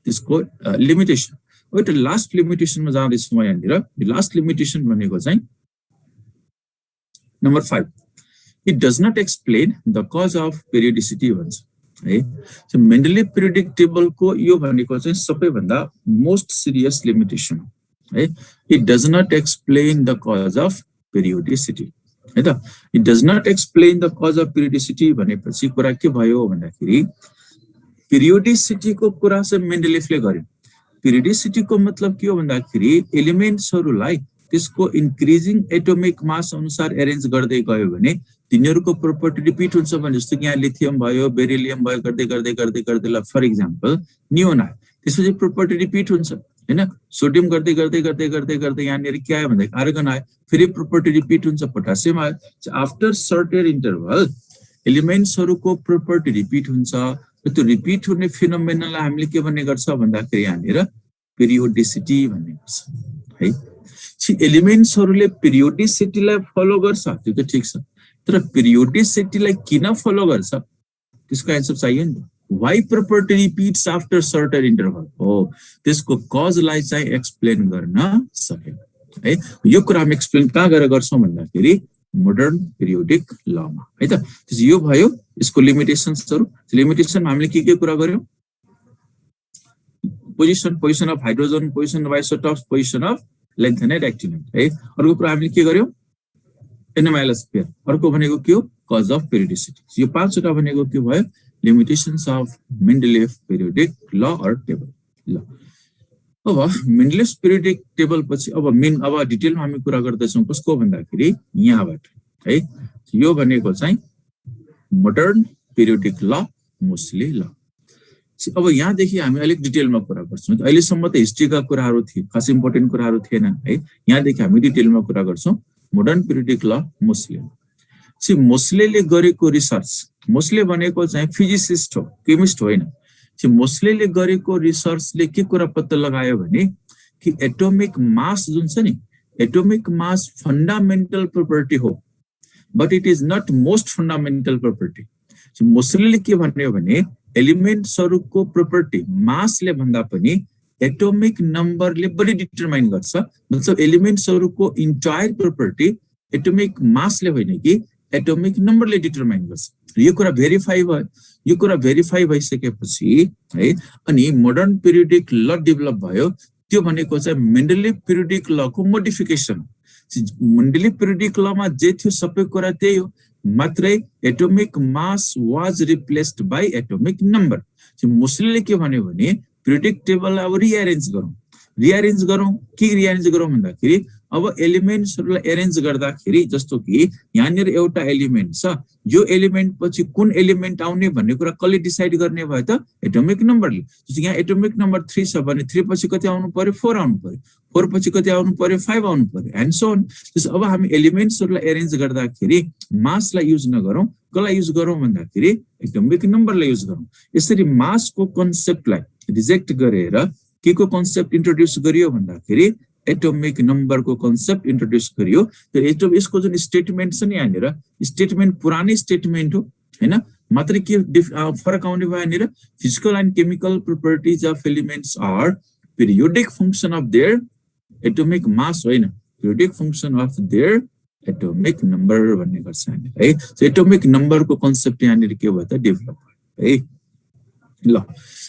त्यसको लिमिटेसन। एउटा लास्ट लिमिटेसनमा जाँदैछु म यहाँनिर। लास्ट लिमिटेसन भनेको चाहिँ number 5, it does not explain the cause of periodicity भन्छ है। सो मेन्डेलिभ पिरियोडिक टेबलको यो भनेको चाहिँ सबैभन्दा मोस्ट सिरियस लिमिटेसन है। It does not explain the cause of periodicity है त। It does not explain the cause of periodicity भनेपछि कुरा के भयो भन्दाखेरि पेरियोडिसिटीको कुरा चाहिँ मेन्डेलिभले गर्यो। पेरियोडिसिटीको मतलब के हो भन्दाखेरि एलिमेन्ट्सहरूलाई त्यसको इन्क्रिजिङ एटोमिक मास अनुसार एरेन्ज गर्दै गयो भने तिनीहरूको प्रोपर्टी रिपिट हुन्छ भने, जस्तो कि यहाँ लिथियम भयो, बेरिलियम भयो, गर्दै गर्दै गर्दै गर्दै ल फर इक्जाम्पल नियोन आयो, त्यसपछि प्रोपर्टी रिपिट हुन्छ हैन। सोडियम गर्दै गर्दै गर्दै गर्दै गर्दै यहाँनिर के आयो भन्दा आर्गन आयो, फेरि प्रोपर्टी रिपिट हुन्छ, पोटासियम आयो। आफ्टर सर्टेन इन्टरभल एलिमेन्ट्सहरूको प्रोपर्टी रिपिट हुन्छ। त्यो रिपिट हुने फिनोमेनालाई हामीले के भन्ने गर्छ भन्दाखेरि यहाँनिर पेरियोडिसिटी भन्ने गर्छ है। एलिमेन्ट्सहरूले पेरियोडिसिटीलाई फलो गर्छ त्यो त ठिक छ, तर पेरियोडिसिटीलाई किन फलो गर्छ त्यसको एन्सर चाहियो नि। Why property repeats after certain interval हो, त्यसको कजलाई चाहिँ एक्सप्लेन गर्न सकेन है। यो कुरा हामी एक्सप्लेन कहाँ गएर गर्छौँ भन्दाखेरि मोडर्न पिरियोडिक लमा है त। त्यसो यो भयो यसको लिमिटेसन्सहरु। लिमिटेसन हामीले के कुरा गर्यौं? Position of hydrogen, position of isotopes, position of lanthanide actinide है। अर्को कुरा हामीले के गर्यौं? Anomalous pair. अर्को भनेको के हो? Cause of periodicity. यो पाँचवटा भनेको के भयो? Limitations of Mendeleev periodic law or table. ल अब मेन्डेलिभ पिरियोडिक टेबल पछि अब डिटेलमा हामी कुरा गर्दैछौँ कसको भन्दाखेरि यहाँबाट है। यो भनेको चाहिँ मोडर्न पिरियोडिक ल, मोस्टली ल। अब यहाँदेखि हामी अलिक डिटेलमा कुरा गर्छौँ। अहिलेसम्म त हिस्ट्रीका कुराहरू थिए, खास इम्पोर्टेन्ट कुराहरू थिएनन् है। यहाँदेखि हामी डिटेलमा कुरा गर्छौँ मोडर्न पिरियोडिक ल, मोस्ले। मोस्लेले गरेको रिसर्च, मोस्ले भनेको चाहिँ फिजिसिस्ट हो, केमिस्ट होइन। मोस्लेले गरेको रिसर्चले के कुरा पत्ता लगायो भने कि एटोमिक मास जुन छ नि, एटोमिक मास फन्डामेन्टल प्रोपर्टी हो, but it is not most fundamental property. मोस्लेले के भन्यो भने एलिमेन्ट्सहरुको प्रोपर्टी मासले भन्दा पनि एटोमिक नम्बरले बढी डिटरमाइन गर्छ। मतलब एलिमेन्ट्सहरुको इन्टायर प्रोपर्टी एटोमिक मासले होइन कि एटोमिक नम्बरले डिटरमाइन गर्छ। यो कुरा भेरिफाई भयो। यो कुरा भेरिफाई भइसकेपछि है अनि मोडर्न पिरियोडिक ल डेभलप भयो। त्यो भनेको चाहिँ मेन्डेलिभ पिरियोडिक लको मोडिफिकेसन। मेन्डेलिभ पिरियोडिक लमा जे थियो सबै कुरा त्यही हो, मात्रै atomic mass was replaced by atomic number. मोस्लेले के भन्यो भने पिरियोडिक टेबललाई अब रिअरेन्ज गरौँ। रिअरेन्ज गरौँ के रिअरेन्ज गरौँ भन्दाखेरि अब एलिमेन्ट्सहरुलाई एरेन्ज गर्दाखेरि जस्तो कि यहाँनिर एउटा एलिमेन्ट छ, यो एलिमेन्ट पछि कुन एलिमेन्ट आउने भन्ने कुरा कसले डिसाइड गर्ने भयो त? एटोमिक नम्बरले। जस्तो यहाँ एटोमिक नम्बर 3 छ भने 3 पछि कति आउनु पर्यो? 4 आउनु पर्यो। 4 पछि कति आउनु पर्यो? 5 आउनु पर्यो एन्ड सो अन। त्यसो अब हामी एलिमेन्ट्सहरुलाई एरेन्ज गर्दाखेरि मासलाई युज नगरौँ, कसलाई युज गरौँ भन्दाखेरि एटोमिक नम्बरलाई युज गरौँ। यसरी मासको कन्सेप्टलाई रिजेक्ट गरेर के को कन्सेप्ट इन्ट्रोड्युस गरियो भन्दाखेरि एटोमिक नम्बरको कन्सेप्ट इन्ट्रोड्युस गरियो। त्यो यसको जुन स्टेटमेन्ट छ नि यहाँनिर, स्टेटमेन्ट पुरानै स्टेटमेन्ट हो हैन, मात्र के फरक आउने भयो यहाँनिर? Physical and chemical properties of elements are periodic function of their atomic mass होइन, periodic function of their atomic number भन्ने गर्छ यहाँनिर है। सो एटोमिक नम्बरको कन्सेप्ट यहाँनिर के भयो त? डेभलप भयो है। ल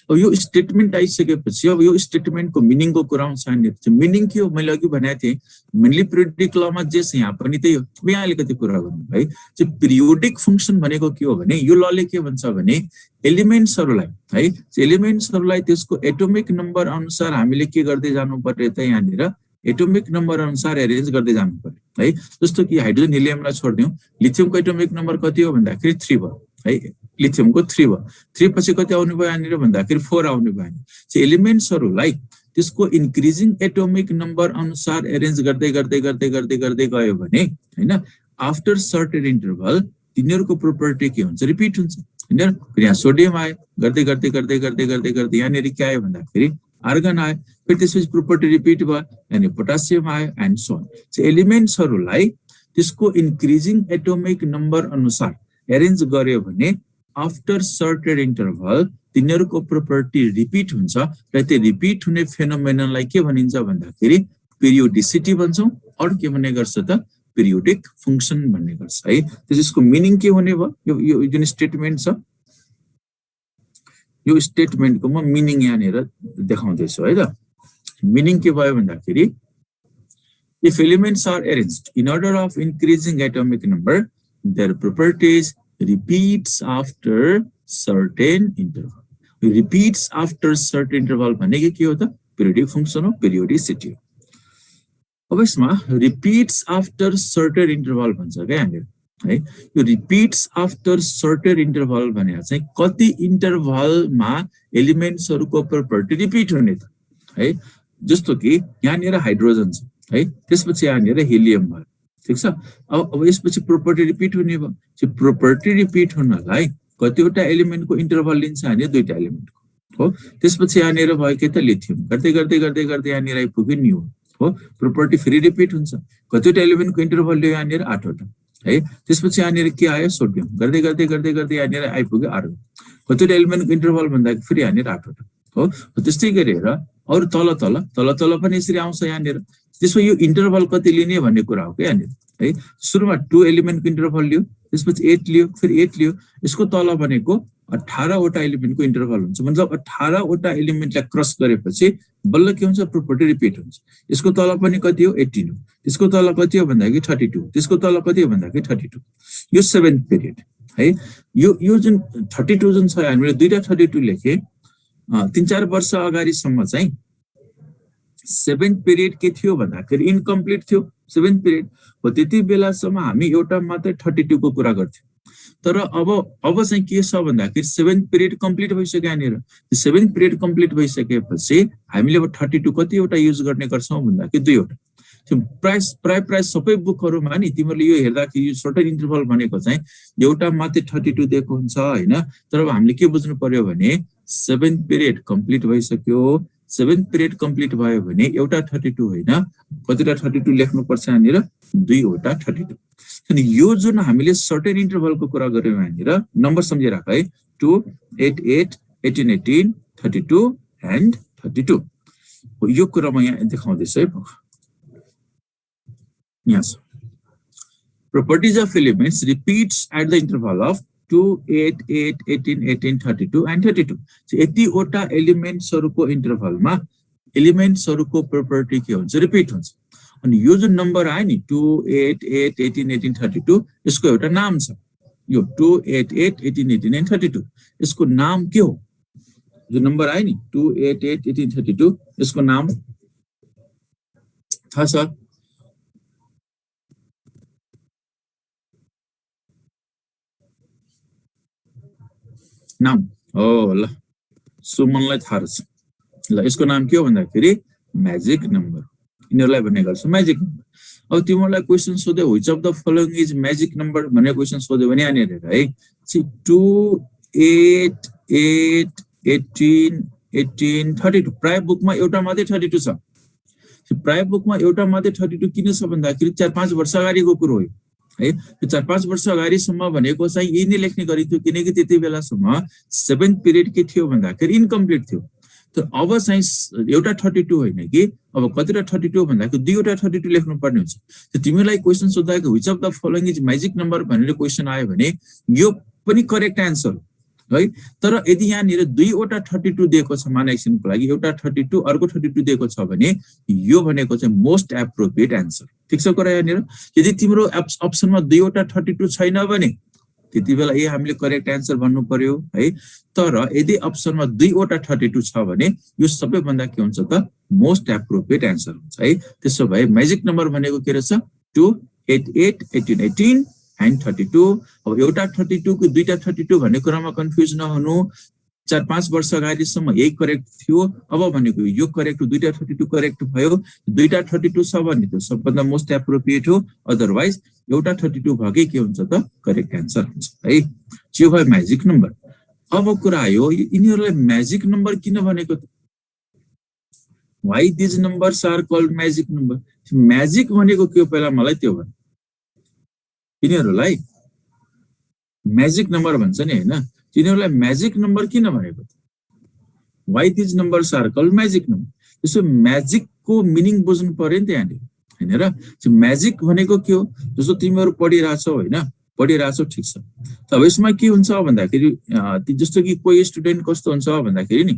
अब यो स्टेटमेन्ट आइसकेपछि अब यो स्टेटमेन्टको मिनिङको कुरा आउँछ यहाँनिर। मिनिङ के हो? मैले अघि भनेको थिएँ मेनली पिरियोडिक लमा जे छ यहाँ पनि त्यही हो। यहाँ अलिकति कुरा गरौँ है। पिरियोडिक फंक्सन भनेको के हो भने यो लले के भन्छ भने एलिमेन्ट्सहरुलाई है, एलिमेन्ट्सहरुलाई त्यसको एटोमिक नम्बर अनुसार हामीले के गर्दै जानु पर्यो त? यहाँनिर एटोमिक नम्बर अनुसार एरेन्ज गर्दै जानु पर्यो है। जस्तो कि हाइड्रोजन हिलियमलाई छोड्दियौ, लिथियमको एटोमिक नम्बर कति हो भन्दाखेरि 3 भयो है, लिथियमको 3 भयो। 3 पछि कति आउनु भयो यहाँनिर भन्दाखेरि 4 आउनु भयो। चाहिँ एलिमेन्ट्सहरुलाई त्यसको इन्क्रिजिङ एटोमिक नम्बर अनुसार एरेन्ज गर्दै गर्दै गर्दै गर्दै गर्दै गयो भने हैन, आफ्टर सर्टेन इन्टरभल तिनीहरुको प्रोपर्टी के हुन्छ, रिपिट हुन्छ हैन। यहाँ सोडियम आयो, गर्दै गर्दै गर्दै गर्दै गर्दै गर्दै यहाँनिर के आयो भन्दाखेरि आर्गन आयो, फेरि त्यसपछि प्रोपर्टी रिपिट भयो, अनि पोटासियम आयो एन्ड सो अन। सो एलिमेन्ट्सहरुलाई त्यसको इन्क्रिजिङ एटोमिक नम्बर अनुसार एरेन्ज गर्यो भने आफ्टर सर्टेन इन्टरभल तिनीहरुको प्रोपर्टी रिपिट हुन्छ र त्यो रिपिट हुने फेनोमेननलाई के भनिन्छ भन्दाखेरि पिरियोडिसिटी भन्छौं, अरु के भन्ने गर्छ त पिरियोडिक फंक्सन भन्ने गर्छ है। त्यसको मिनिङ के हुने भयो, यो जुन स्टेटमेन्ट छ यो स्टेटमेन्टको म मिनिङ यहाँनिर देखाउँदैछु है त। मिनिङ के भयो भन्दाखेरि if elements are arranged in order of increasing atomic number, their properties repeats after certain interval. Repeats after certain interval भनेको के हो त, periodic function हो, periodicity हो। अब यसमा repeats after certain interval भन्छ के यहाँनिर है। यो repeats after certain interval भनेको चाहिँ कति इन्टरभलमा एलिमेन्ट्सहरुको प्रोपर्टी रिपिट हुने त है। जस्तो कि यहाँनिर हाइड्रोजन छ है, त्यसपछि यहाँनिर हिलियम भयो, ठीक छ। अब यसपछि प्रोपर्टी रिपिट हुने भयो। चाहिँ प्रोपर्टी रिपिट हुनलाई कतिवटा एलिमेन्टको इन्टरभल लिन्छ भने दुईटा एलिमेन्टको हो। त्यसपछि यहाँनिर भयो के त लिथियम, गर्दै गर्दै गर्दै गर्दै यहाँनिर आइपुग्यो नियो हो। प्रोपर्टी फेरि रिपिट हुन्छ, कतिवटा एलिमेन्टको इन्टरभल लियो यहाँनिर 8 वटा है। त्यसपछि यहाँनिर के आयो, सोडियम, गर्दै गर्दै गर्दै गर्दै यहाँनिर आइपुग्यो आर्गन, कतिवटा एलिमेन्टको इन्टरभल भन्दा फेरि यहाँनिर 8 वटा हो। त्यस्तै गरेर अरु तल तल तल तल पनि यसरी आउँछ यहाँनिर। त्यसो यो इन्टरभल कति लिने भन्ने कुरा हो के यहाँनिर है। सुरुमा 2 एलिमेन्टको इन्टरभल लियो, त्यसपछि 8 लियो, फेरि 8 लियो, यसको तल भनेको 18 वटा एलिमेन्टको इन्टरभल हुन्छ। मतलब 18 वटा एलिमेन्टलाई क्रस गरेपछि बल्ल के हुन्छ, प्रोपर्टी रिपिट हुन्छ। यसको तल पनि कति हो, 18 हो, त्यसको तल कति हो भन्दाखेरि 32, त्यसको तल कति हो भन्दाखेरि 32। यो 7th पिरियड है। यो जुन 32 जुन छ, हामीले दुईटा 32 लेखे 3-4 वर्ष अगाडिसम्म चाहिँ 7th पिरियड के थियो भन्दाखेरि इनकम्प्लिट थियो 7th पिरियड हो। त्यति बेलासम्म हामी एउटा मात्र 32 को कुरा गर्थ्यौं। तर अब चाहिँ के छ भन्दाखेरि 7th पिरियड कम्प्लिट भइसक्यो यहाँनिर। 7th पिरियड कम्प्लिट भइसकेपछि हामीले अब 32 कतिवटा युज गर्ने गर्छौं भन्दाखेरि 2 वटा। प्राय सबै बुकहरुमा नि तिमीले यो हेर्दाखेरि यो सर्टेन इन्टरभल भनेको चाहिँ एउटा मात्र 32 दिएको हुन्छ हैन। तर अब हामीले के बुझ्नु पर्यो भने 7th पिरियड कम्प्लिट भइसक्यो। 7th पिरियड कम्प्लिट भयो भने एउटा 32 हैन, कतिटा 32 लेख्नु पर्छ यहाँनिर, 2 वटा 32। अनि यो जुन हामीले सर्टेन इन्टरभलको कुरा गर्यौं यहाँनिर नम्बर सम्झिराख है, 2 8 8 18 18 32 एन्ड 32 यो कुरा म यहाँ देखाउँदैछु है। Yes. Properties of elements repeats at the interval of 2 8 8 18 18 32 and 32. So यति वटा एलिमेन्ट्सहरुको इन्टरभलमा एलिमेन्ट्सहरुको प्रोपर्टी के हुन्छ, रिपिट हुन्छ। अनि यो जुन नम्बर आयो नि 2 8 8 18 18 32 यसको एउटा नाम छ। यो 2 8 8 18 18 and 32 यसको नाम के हो? जो नम्बर आयो नि 2 8 8 18 32 यसको नाम थाहा छ? नाम हो ल, सुमनलाई थाहा छ ल। यसको नाम के हो भन्दाखेरि म्याजिक नम्बर, यिनीहरुलाई भन्ने गर्छ म्याजिक नम्बर। अब तिमीहरुलाई क्वेशन सोध्यो which of the following is magic number भन्ने क्वेशन सोध्यो भने यहाँनिर हेर है, 2 8 8 18 18 32 प्राय बुकमा एउटा मात्रै 32 छ। प्राय बुकमा एउटा मात्रै 32 किन छ भन्दाखेरि 4-5 वर्ष अगाडिको कुरो हो है। 4-5 वर्ष अगाडिसम्म भनेको चाहिँ यही नै लेख्ने गरिन्थ्यो, किनकि त्यति बेलासम्म 7th पिरियड के थियो भन्दाखेरि इनकम्प्लिट थियो। तर अब चाहिँ एउटा 32 होइन कि अब कतिवटा 32 भन्दाखेरि 2 वटा 32 लेख्नु पर्ने हुन्छ। त्यो तिमीलाई क्वेशन सोध्दाखेरि which of the following is magic number भनेर क्वेशन आयो भने यो पनि करेक्ट आन्सर है। तर यदि यहाँनिर 2 वटा 32 दिएको छ मान एक्सनको लागि, एउटा 32 अर्को 32 दिएको छ भने यो भनेको चाहिँ मोस्ट एप्रोप्रिएट आन्सर। ठीक छ कुरा यहाँनिर। यदि तिम्रो अप्सनमा 2 वटा 32 छैन भने त्यतिबेला ए हामीले करेक्ट आन्सर भन्नु पर्यो है। तर यदि अप्सनमा 2 वटा 32 छ भने यो सबैभन्दा के हुन्छ त मोस्ट एप्रोप्रिएट आन्सर हुन्छ है। त्यसो भए म्याजिक नम्बर भनेको के रहेछ 2 8 8 18 18 एन्ड 32। अब एउटा 32 को दुईटा 32 भन्ने कुरामा कन्फ्युज नहुनु। 4-5 वर्ष अगाडिसम्म यही करेक्ट थियो, अब भनेको यो करेक्ट, दुईटा 32 करेक्ट भयो। दुईटा 32 छ भने त्यो सबभन्दा मोस्ट एप्रोप्रिएट हो, अदरवाइज एउटा 32 भएकै के हुन्छ त करेक्ट आन्सर हुन्छ है। यो भयो म्याजिक नम्बर। अब कुरा आयो यिनीहरूलाई म्याजिक नम्बर किन भनेको त? Why these numbers are called magic number? Magic भनेको के हो पहिला मलाई त्यो भन। यिनीहरूलाई म्याजिक नम्बर भन्छ नि हैन, यिनीहरूलाई म्याजिक नम्बर किन भनेको त? Why these numbers are called magic number? त्यसो म्याजिकको मिनिङ बुझ्नु पर्यो नि त यहाँले हैन र। म्याजिक भनेको के हो? जस्तो तिमीहरू पढिरहेछौ हैन, पढिरहेछौ ठिक छ। अब यसमा के हुन्छ भन्दाखेरि जस्तो कि कोही स्टुडेन्ट कस्तो हुन्छ भन्दाखेरि नि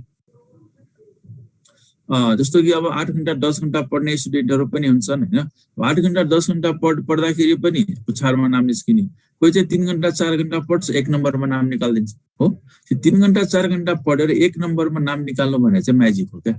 जस्तो कि अब 8 घण्टा 10 घण्टा पढ्ने स्टुडेन्टहरू पनि हुन्छन् हैन। 8 घण्टा 10 घण्टा पढ्दाखेरि पनि पुछारमा नाम निस्किने, कोही चाहिँ 3 घण्टा 4 घण्टा पढ्छ 1 नम्बरमा नाम निकाल्दिन्छ हो। त्यो 3 घण्टा 4 घण्टा पढेर 1 नम्बरमा नाम निकाल्नु भने चाहिँ म्याजिक हो क्या।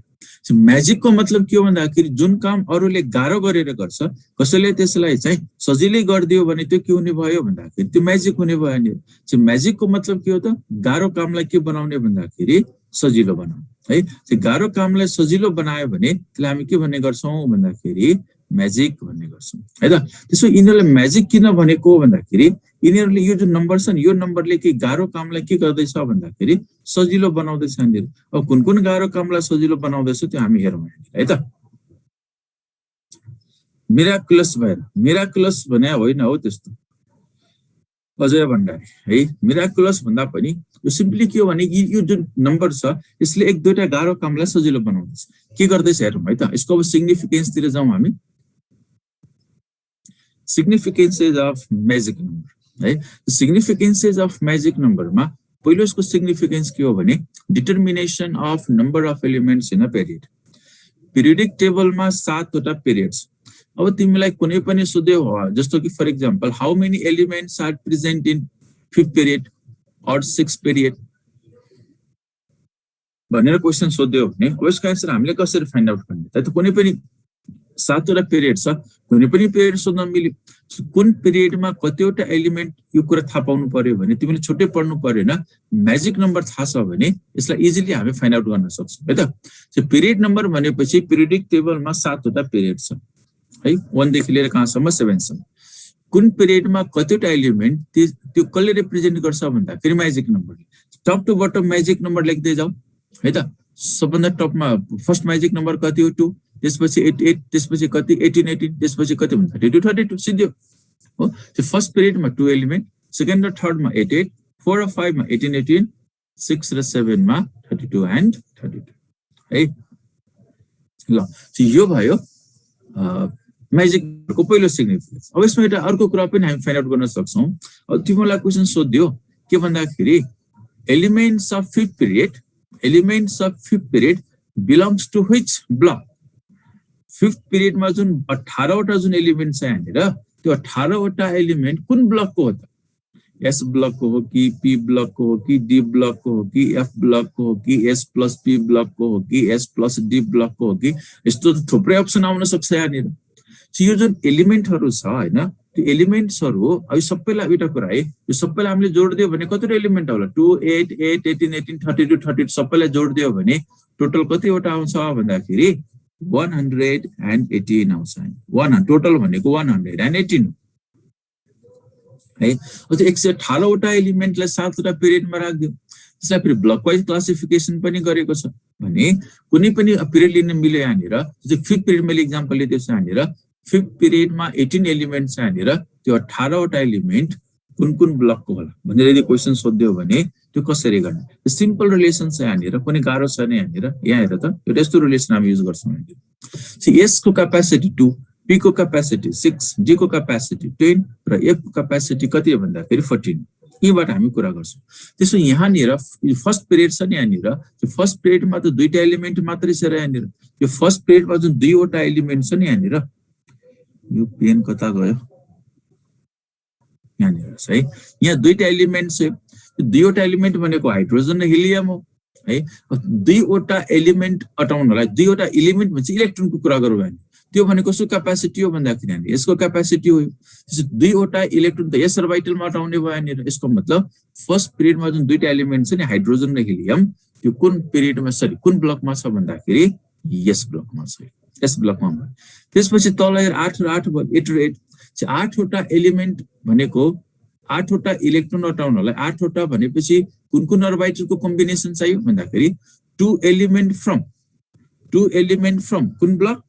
म्याजिकको मतलब के हो भन्दाखेरि जुन काम अरूले गाह्रो गरेर गर्छ, कसैले त्यसलाई चाहिँ सजिलै गरिदियो भने त्यो के हुने भयो भन्दाखेरि त्यो म्याजिक हुने भयो नि। म्याजिकको मतलब के हो त? गाह्रो कामलाई के बनाउने भन्दाखेरि सजिलो बनाउने है। त्यो गाह्रो कामलाई सजिलो बनायो भने त्यसलाई हामी के भन्ने गर्छौँ भन्दाखेरि म्याजिक भन्ने गर्छौँ है त। त्यसो यिनीहरूले म्याजिक किन भनेको भन्दाखेरि यिनीहरूले यो जुन नम्बर छ नि, यो नम्बरले के गाह्रो कामलाई के गर्दैछ भन्दाखेरि सजिलो बनाउँदैछ यिनीहरू। अब कुन कुन गाह्रो कामलाई सजिलो बनाउँदैछ त्यो हामी हेरौँ है त। मिराकुलस भएर, मिराकुलस भने होइन हो त्यस्तो अजय भण्डारी है। मिराकुलस भन्दा पनि यो सिम्पली के हो भने यो जुन नम्बर छ यसले एक दुईटा गाह्रो कामलाई सजिलो बनाउँदैछ। के गर्दैछ हेरौँ है त। यसको अब सिग्निफिकेन्सतिर जाउँ हामी। सिग्निफिकेन्सेस अफ म्याजिक नम्बर है। सिग्निफिकेन्सेस अफ म्याजिक नम्बरमा पहिलो यसको सिग्निफिकेन्स के हो भने determination of number of elements in a period. Periodic टेबलमा 7 वटा पिरियड्स। अब तिमीलाई कुनै पनि सोध्यो जस्तो कि for example how many elements are present in 5th period और 6th पिरियड भनेर क्वेसन सोध्यो भने अब यसको आन्सर हामीले कसरी फाइन्ड आउट गर्ने त? कुनै पनि 7 वटा पिरियड छ, कुनै पनि पिरियड सोध्न मिल्यो। कुन पिरियडमा कतिवटा एलिमेन्ट यो कुरा थाहा पाउनु पर्यो भने तिमीले छुट्टै पढ्नु पर्दैन। म्याजिक नम्बर थाहा छ भने यसलाई इजिली हामी फाइन्ड आउट गर्न सक्छौँ है त। पिरियड नम्बर भनेपछि पिरियडिक टेबलमा 7 वटा पिरियड छ है, 1 देखि लिएर कहाँसम्म 7 सम्म। कुन पिरियडमा कतिवटा एलिमेन्ट त्यो कसले रिप्रेजेन्ट गर्छ भन्दाखेरि म्याजिक नम्बरले। Top to bottom magic number लेख्दै जाऊ है त। सबभन्दा टपमा फर्स्ट म्याजिक नम्बर कति हो 2, त्यसपछि 88, त्यसपछि कति 18 18, त्यसपछि कति हुन्छ 32 32 सिधै हो। त्यो फर्स्ट पिरियडमा 2 एलिमेन्ट, सेकेन्ड र थर्डमा 88, 4 र 5 मा 18 18, 6 र 7 मा 32 एन्ड 32 है। ल यो भयो म्याजिकको पहिलो सिग्निफिकेन्स। अब यसमा एउटा अर्को कुरा पनि हामी फाइन्ड आउट गर्न सक्छौँ। अब तिमीलाई क्वेसन सोध्यो के भन्दाखेरि elements of 5th period, elements of 5th period belongs to which block? 5th पिरियडमा जुन 18 वटा जुन एलिमेन्ट छ यहाँनिर त्यो 18 वटा एलिमेन्ट कुन ब्लकको हो त? एस ब्लकको हो कि पी ब्लकको हो कि डी ब्लकको हो कि एफ ब्लकको हो कि एस प्लस पी ब्लकको हो कि एस प्लस डी ब्लकको हो कि? यस्तो थुप्रै अप्सन आउन सक्छ यहाँनिर। यो जुन एलिमेन्टहरू छ हैन, त्यो एलिमेन्ट्सहरू अब सबैलाई एउटा कुरा है, यो सबैलाई हामीले जोड्दियो भने कतिवटा एलिमेन्ट होला? 2 8 8 18 18 32 32 सबैलाई जोड्दियो भने टोटल कतिवटा आउँछ भन्दाखेरि 118 आउँछ। 1 टोटल भनेको 118 है। अब त्यो 118 वटा एलिमेन्टलाई 7 वटा पिरियडमा राख्दियो, त्यसलाई फेरि ब्लक वाइज क्लासिफिकेसन पनि गरेको छ भने कुनै पनि पिरियड लिन मिल्यो यहाँनिर। 5th पिरियड मैले इक्जाम्पल लिएको छु यहाँनिर। 5th पिरियडमा 18 एलिमेन्ट छ यहाँनिर, त्यो 18 वटा एलिमेन्ट कुन कुन ब्लकको होला भनेर यदि क्वेसन सोध्यो भने त्यो कसरी गर्ने? सिम्पल रिलेसन छ यहाँनिर, कुनै गाह्रो छैन यहाँनिर। यहाँ हेर त, एउटा यस्तो रिलेसन हामी युज गर्छौँ यहाँनिर। एस को क्यापेसिटी 2, पी को क्यापेसिटी 6, डी को क्यापेसिटी 10 र एफ को क्यापेसिटी कति हो भन्दाखेरि 14। यहीबाट हामी कुरा गर्छौँ। त्यसो यहाँनिर फर्स्ट पिरियड छ नि यहाँनिर, त्यो फर्स्ट पिरियडमा त 2टा एलिमेन्ट मात्रै छ र यहाँनिर। यो फर्स्ट पिरियडमा जुन 2 वटा एलिमेन्ट छ नि यहाँनिर, यो पेन कता गयो? यहाँनिर छ है। यहाँ दुईटा एलिमेन्ट छ, दुईवटा एलिमेन्ट भनेको हाइड्रोजन र हिलियम हो है। दुईवटा एलिमेन्ट अटाउनलाई दुईवटा एलिमेन्ट भन्छ इलेक्ट्रोनको कुरा गरौँ भने त्यो भनेको सो क्यापासिटी हो भन्दाखेरि हामी यसको क्यापासिटी हो। त्यसो दुईवटा इलेक्ट्रोन त एस अर्बिटलमा अटाउने भयो यहाँनिर। यसको मतलब फर्स्ट पिरियडमा जुन दुईटा एलिमेन्ट छ नि हाइड्रोजन र हिलियम त्यो कुन पिरियडमा सरी कुन ब्लकमा छ भन्दाखेरि यस ब्लकमा छ, यस ब्लकमा भयो। त्यसपछि तल 8 र 8 भयो 8 र 8 8वटा एलिमेन्ट भनेको 8वटा इलेक्ट्रोन अटाउनलाई 8वटा भनेपछि कुन कुन अर्बिटलको कम्बिनेसन चाहियो भन्दाखेरि 2 एलिमेन्ट फ्रम कुन block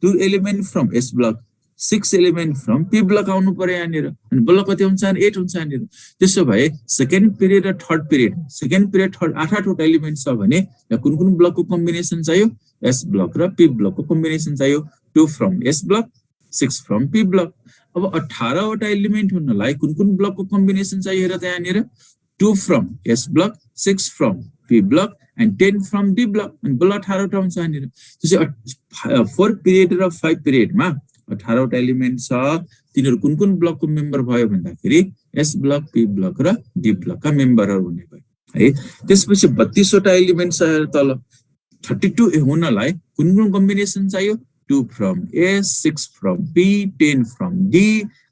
2 element from S block 6 element from P block आउनु पर्यो यहाँनिर। अनि ब्लक कति हुन्छ 8 हुन्छ यहाँनिर। त्यसो भए सेकेन्ड पिरियड र third period second period third 8वटा एलिमेन्ट छ भने यहाँ कुन कुन ब्लकको कम्बिनेसन चाहियो एस ब्लक र पी ब्लकको कम्बिनेसन चाहियो 2 from S block 6 from P block. अब 18वटा एलिमेन्ट हुनलाई कुन कुन ब्लकको कम्बिनेसन चाहियो हेर त यहाँनिर 2 from S block 6 from P block and 10 from D block and बल 18वटा हुन्छ यहाँनिर। त्यसै 4 पिरियड र 5 पिरियडमा 18वटा एलिमेन्ट छ, तिनीहरू कुन कुन ब्लकको मेम्बर भयो भन्दाखेरि एस ब्लक पी ब्लक र डी ब्लकका मेम्बरहरू हुने भयो है। त्यसपछि 32वटा एलिमेन्ट छ तल 32 हुनलाई कुन कुन कम्बिनेसन चाहियो 2 from S 6 from P 10 from D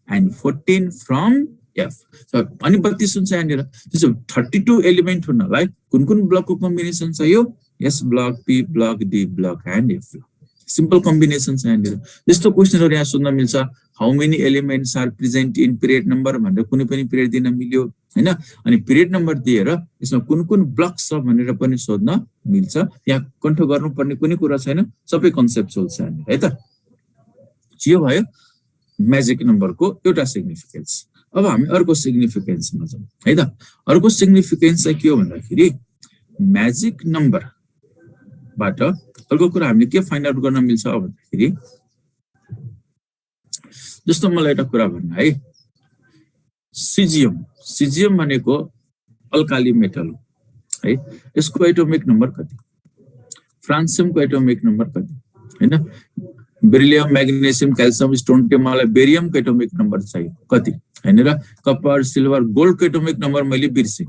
and 14 from F. अनि 32 हुन्छ यहाँनिर। त्यसो 32 एलिमेन्ट हुनलाई कुन कुन ब्लकको कम्बिनेसन चाहियो S block p block d block and f block. Simple combination छ यहाँनिर। त्यस्तो क्वेसनहरु यहाँ सोध्न मिल्छ, how many elements are present in period number भनेर कुनै पनि पिरियड दिन मिल्यो हैन। अनि पिरियड नम्बर दिएर यसमा कुन कुन ब्लक छ भनेर पनि सोध्न मिल्छ। यहाँ कन्ठ गर्नुपर्ने कुनै कुरा छैन, सबै कन्सेप्ट चल्छ यहाँनिर है त। यो भयो म्याजिक नम्बरको एउटा सिग्निफिकेन्स। अब हामी अर्को सिग्निफिकेन्समा जाउँ है त। अर्को सिग्निफिकेन्स चाहिँ के हो भन्दाखेरि म्याजिक नम्बरबाट अर्को कुरा हामीले के फाइन्ड आउट गर्न मिल्छ भन्दाखेरि जस्तो मलाई एउटा कुरा भन्नु है, सिजियम भनेको अल्काली मेटल हो है। यसको एटोमिक नम्बर कति, फ्रान्सियमको एटोमिक नम्बर कति हैन, बेरिलियम म्याग्नेसियम क्याल्सियम स्टोन्टियमलाई बेरियमको एटोमिक नम्बर चाहियो कति हैन, र कपर सिल्भर गोल्डको एटोमिक नम्बर मैले बिर्सेँ,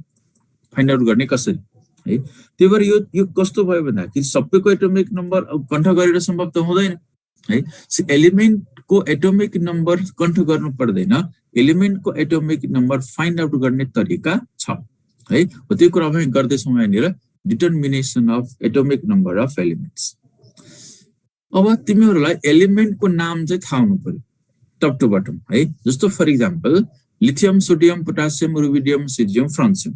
फाइन्ड आउट गर्ने कसरी है। त्यही भएर यो कस्तो भयो भन्दाखेरि सबैको एटोमिक नम्बर कन्ठ गरेर सम्भव त हुँदैन है। एलिमेन्टको एटोमिक नम्बर कन्ठ गर्नु पर्दैन, एलिमेन्टको एटोमिक नम्बर फाइन्ड आउट गर्ने तरिका छ है। त्यो कुरा हामी गर्दैछौँ यहाँनिर, determination of atomic number of elements. अब तिमीहरूलाई एलिमेन्टको नाम चाहिँ थाहा हुनु पर्यो टप टु बटम है। जस्तो for example lithium sodium potassium rubidium caesium francium,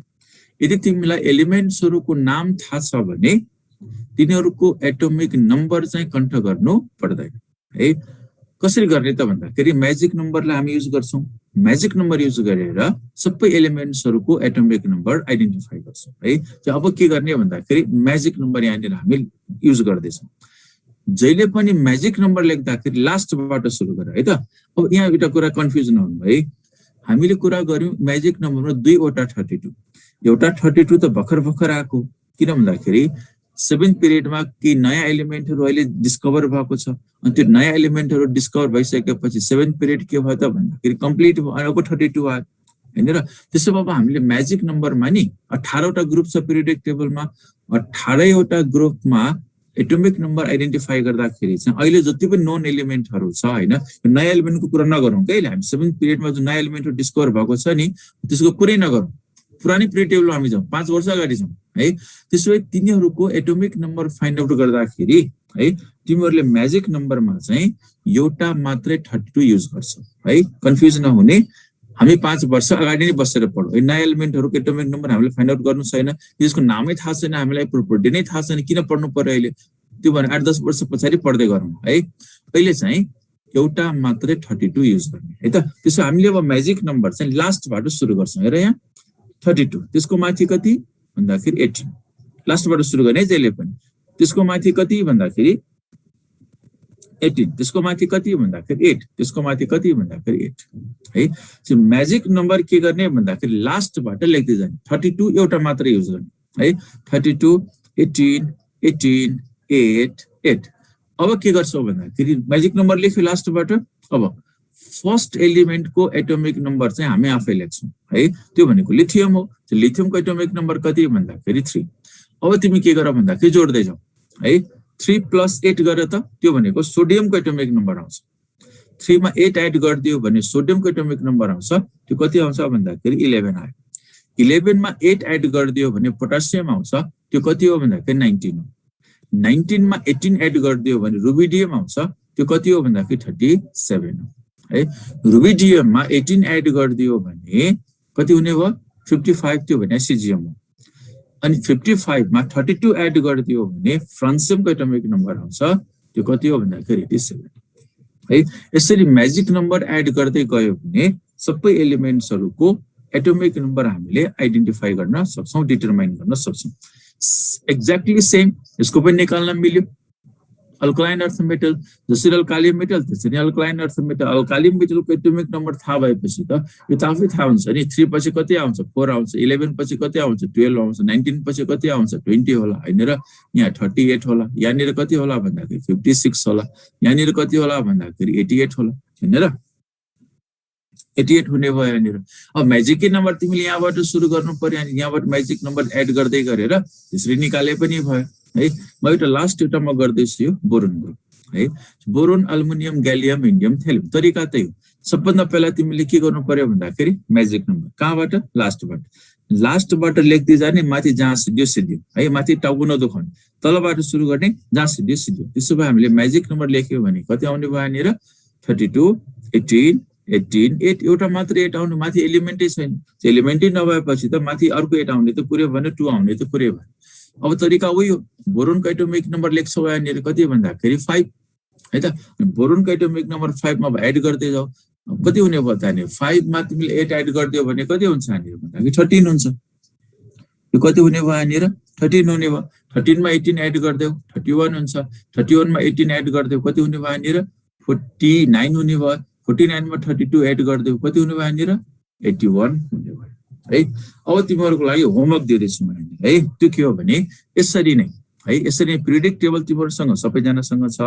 यदि तिमीलाई एलिमेन्ट्सहरूको नाम थाहा छ भने तिनीहरूको एटोमिक नम्बर चाहिँ कन्ठ गर्नु पर्दैन है। कसरी गर्ने त भन्दाखेरि म्याजिक नम्बरलाई हामी युज गर्छौँ। म्याजिक नम्बर युज गरेर सबै एलिमेन्ट्सहरूको एटोमिक नम्बर आइडेन्टिफाई गर्छौँ है। अब के गर्ने भन्दाखेरि म्याजिक नम्बर यहाँनिर हामी युज गर्दैछौँ। जहिले पनि म्याजिक नम्बर लेख्दाखेरि लास्टबाट सुरु गर है त। अब यहाँ एउटा कुरा कन्फ्युजन हुनु है, हामीले कुरा गर्यौँ म्याजिक नम्बरमा दुईवटा 32, एउटा 32 त भर्खर आएको, किन भन्दाखेरि 7th पिरियडमा केही नयाँ एलिमेन्टहरू अहिले डिस्कभर भएको छ। अनि त्यो नयाँ एलिमेन्टहरू डिस्कभर भइसकेपछि 7th पिरियड के भयो त भन्दाखेरि कम्प्लिट भयो, अर्को 32 आयो हैन। र त्यसो भए हामीले म्याजिक नम्बरमा नि 18वटा ग्रुप छ पिरियोडिक टेबलमा, 18वटा ग्रुपमा एटोमिक नम्बर आइडेन्टिफाई गर्दाखेरि चाहिँ अहिले जति पनि नोन एलिमेन्टहरू छ हैन, नयाँ एलिमेन्टको कुरा नगरौँ कहिले, हामी 7th पिरियडमा जुन नयाँ एलिमेन्टहरू डिस्कभर भएको छ नि त्यसको कुरै नगरौँ, पुरानै पिरियड टेबलमा हामी जाउँ, 5 वर्ष अगाडि जाउँ है। त्यसो भए तिनीहरूको एटोमिक नम्बर फाइन्ड आउट गर्दाखेरि है तिमीहरूले म्याजिक नम्बरमा चाहिँ एउटा मात्रै 32 युज गर्छौ है। कन्फ्युज नहुने, हामी 5 वर्ष अगाडि नै बसेर पढौँ। नयाँ एलिमेन्टहरूको एटोमिक नम्बर हामीले फाइन्ड आउट गर्नु छैन, त्यसको नामै थाहा छैन, हामीलाई प्रोपर्टी नै थाहा छैन, किन पढ्नु पर्यो अहिले, त्यो भने 8-10 वर्ष पछाडि पढ्दै गरौँ है। अहिले चाहिँ एउटा मात्रै 32 युज गर्ने है त। त्यसो हामीले अब म्याजिक नम्बर चाहिँ लास्टबाट सुरु गर्छौँ। हेर यहाँ 32, त्यसको माथि कति भन्दाखेरि 18, लास्टबाट सुरु गर्ने जहिले पनि। त्यसको माथि कति भन्दाखेरि 18, त्यसको माथि कति भन्दाखेरि 8, त्यसको माथि कति भन्दाखेरि 8 है। सो म्याजिक नम्बर के गर्ने भन्दाखेरि लास्टबाट लेख्दै जाने, 32 एउटा मात्रै युज गर्ने है। 32 18 18 8 8। अब के गर्छौ भन्दाखेरि म्याजिक नम्बर लेख्यो लास्टबाट, अब फर्स्ट एलिमेन्टको एटोमिक नम्बर चाहिँ हामी आफै लेख्छौँ है। त्यो भनेको लिथियम हो। त्यो लिथियमको एटोमिक नम्बर कति भन्दाखेरि 3। अब तिमी के गर भन्दाखेरि जोड्दै जाऊ है। 3 + 8 गरे त त्यो भनेको सोडियमको एटोमिक नम्बर आउँछ। 3 मा 8 एड गरिदियो भने सोडियमको एटोमिक नम्बर आउँछ। त्यो कति आउँछ भन्दाखेरि 11 आयो। 11 मा 8 एड गरिदियो भने पोटासियम आउँछ। त्यो कति हो भन्दाखेरि 19 हो। 19 मा 18 एड गरिदियो भने रुबिडियम आउँछ। त्यो कति हो भन्दाखेरि 37 हो है। रुबिडियममा 18 एड गरिदियो भने कति हुने भयो 55। त्यो भने सिजियम हो। अनि 55 मा 32 एड गरिदियो भने फ्रान्सियमको एटोमिक नम्बर आउँछ। त्यो कति हो भन्दाखेरि 87 है। यसरी म्याजिक नम्बर एड गर्दै गयो भने सबै एलिमेन्ट्सहरुको एटोमिक नम्बर हामीले आइडेन्टिफाई गर्न सक्छौं, डिटरमाइन गर्न सक्छौं। एक्ज्याक्टली सेम यसको पनि निकाल्न मिल्यो। अल्कलाइन अर्थ मेटल जसरी अल्काली मेटल त्यसरी अल्कलाइन अर्थ मेटल। अल्काली मेटलको एटोमिक नम्बर थाहा भएपछि त यो त आफै थाहा हुन्छ नि। 3 पछि कति आउँछ 4 आउँछ, 11 पछि कति आउँछ 12 आउँछ, 19 पछि कति आउँछ 20 होला हैन र। यहाँ 38 होला। यहाँनिर कति होला भन्दाखेरि 56 होला। यहाँनिर कति होला भन्दाखेरि 88 होला हैन र। 88 हुने भयो यहाँनिर। अब म्याजिक नम्बर तिमीले यहाँबाट सुरु गर्नु पर्यो अनि यहाँबाट म्याजिक नम्बर एड गर्दै गरेर त्यसरी निकाले पनि भयो है। म एउटा लास्ट एउटा म गर्दैछु यो बोरोन ग्रुप है। Boron, aluminium, gallium, indium, thallium. तरिका त्यही हो। सबभन्दा पहिला तिमीले के गर्नु पर्यो भन्दाखेरि म्याजिक नम्बर कहाँबाट लास्टबाट लेख्दै जाने, माथि जहाँ सिध्यो सिध्यो है। माथि टाउको नदुखाउने, तलबाट सुरु गर्ने, जहाँ सिध्यो सिध्यो। त्यसो भए हामीले म्याजिक नम्बर लेख्यो भने कति आउने भयो यहाँनिर 32, 18, 8 एउटा मात्र 8 आउने। माथि एलिमेन्टै छैन। एलिमेन्टै नभएपछि त माथि अर्को 8 आउने त कुरै भएन, 2 आउने त कुरै भएन। अब तरिका उही हो। बोरोनको एटोमिक नम्बर लेख्छौ यहाँनिर कति भन्दाखेरि 5 है त। बोरोनको एटोमिक नम्बर 5 मा एड गर्दै जाऊ। कति हुने भयो त यहाँनिर 5 मा तिमीले 8 एड गरिदियो भने कति हुन्छ यहाँनिर भन्दाखेरि 13 हुन्छ। यो कति हुने भयो यहाँनिर 13 हुने भयो। 13 मा 18 एड गरिदेऊ 31 हुन्छ। 31 मा 18 एड गरिदेऊ कति हुने भयो यहाँनिर 49 हुने भयो। 49 मा 32 एड गरिदेऊ कति हुने भयो यहाँनिर 81 हुने भयो है। अब तिमीहरुको लागि होमवर्क दिदैछु म है। त्यो के हो भने यसरी नै है, यसरी नै पिरियडिक टेबल तिमीहरुसँग सबैजनासँग छ।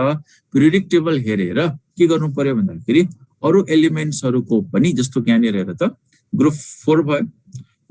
पिरियडिक टेबल हेरेर के गर्नु पर्यो भन्दाखेरि अरु एलिमेन्ट्सहरुको पनि जस्तो यहाँनिर हेर त ग्रुप 4 भयो,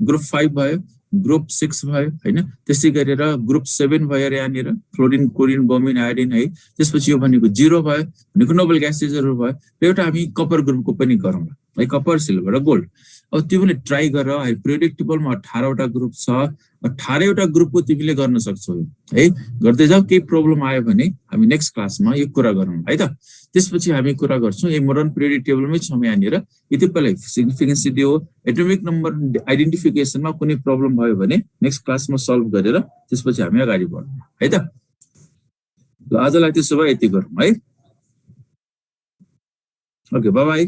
ग्रुप 5 भयो, ग्रुप 6 भयो हैन। त्यसै गरेर ग्रुप 7 भयो यहाँनिर फ्लोरिन, क्लोरिन, ब्रोमिन, आयोडिन है। त्यसपछि यो भनेको 0 भयो भनेको नोबल ग्यासेसहरु भयो। र एउटा हामी कपर ग्रुपको पनि गरौँ है, कपर, सिल्भर र गोल्ड। अब त्यो पनि ट्राई गर है। पिरियडिक टेबलमा 18 वटा ग्रुप छ। 18 वटा ग्रुपको तिमीले गर्न सक्छौ है। गर्दै जाऊ। केही प्रब्लम आयो भने हामी नेक्स्ट क्लासमा यो कुरा गरौँ है त। त्यसपछि हामी कुरा गर्छौं यो मोडर्न पिरियडिक टेबलमै छौं यहाँनिर। यति पहिला सिग्निफिकेन्स दियो, एटोमिक नम्बर आइडेन्टिफिकेसनमा कुनै प्रब्लम भयो भने नेक्स्ट क्लासमा सल्भ गरेर त्यसपछि हामी अगाडि बढ्छौं है त। ल आजलाई त्यसो भए यति गरौँ है। Okay, bye bye.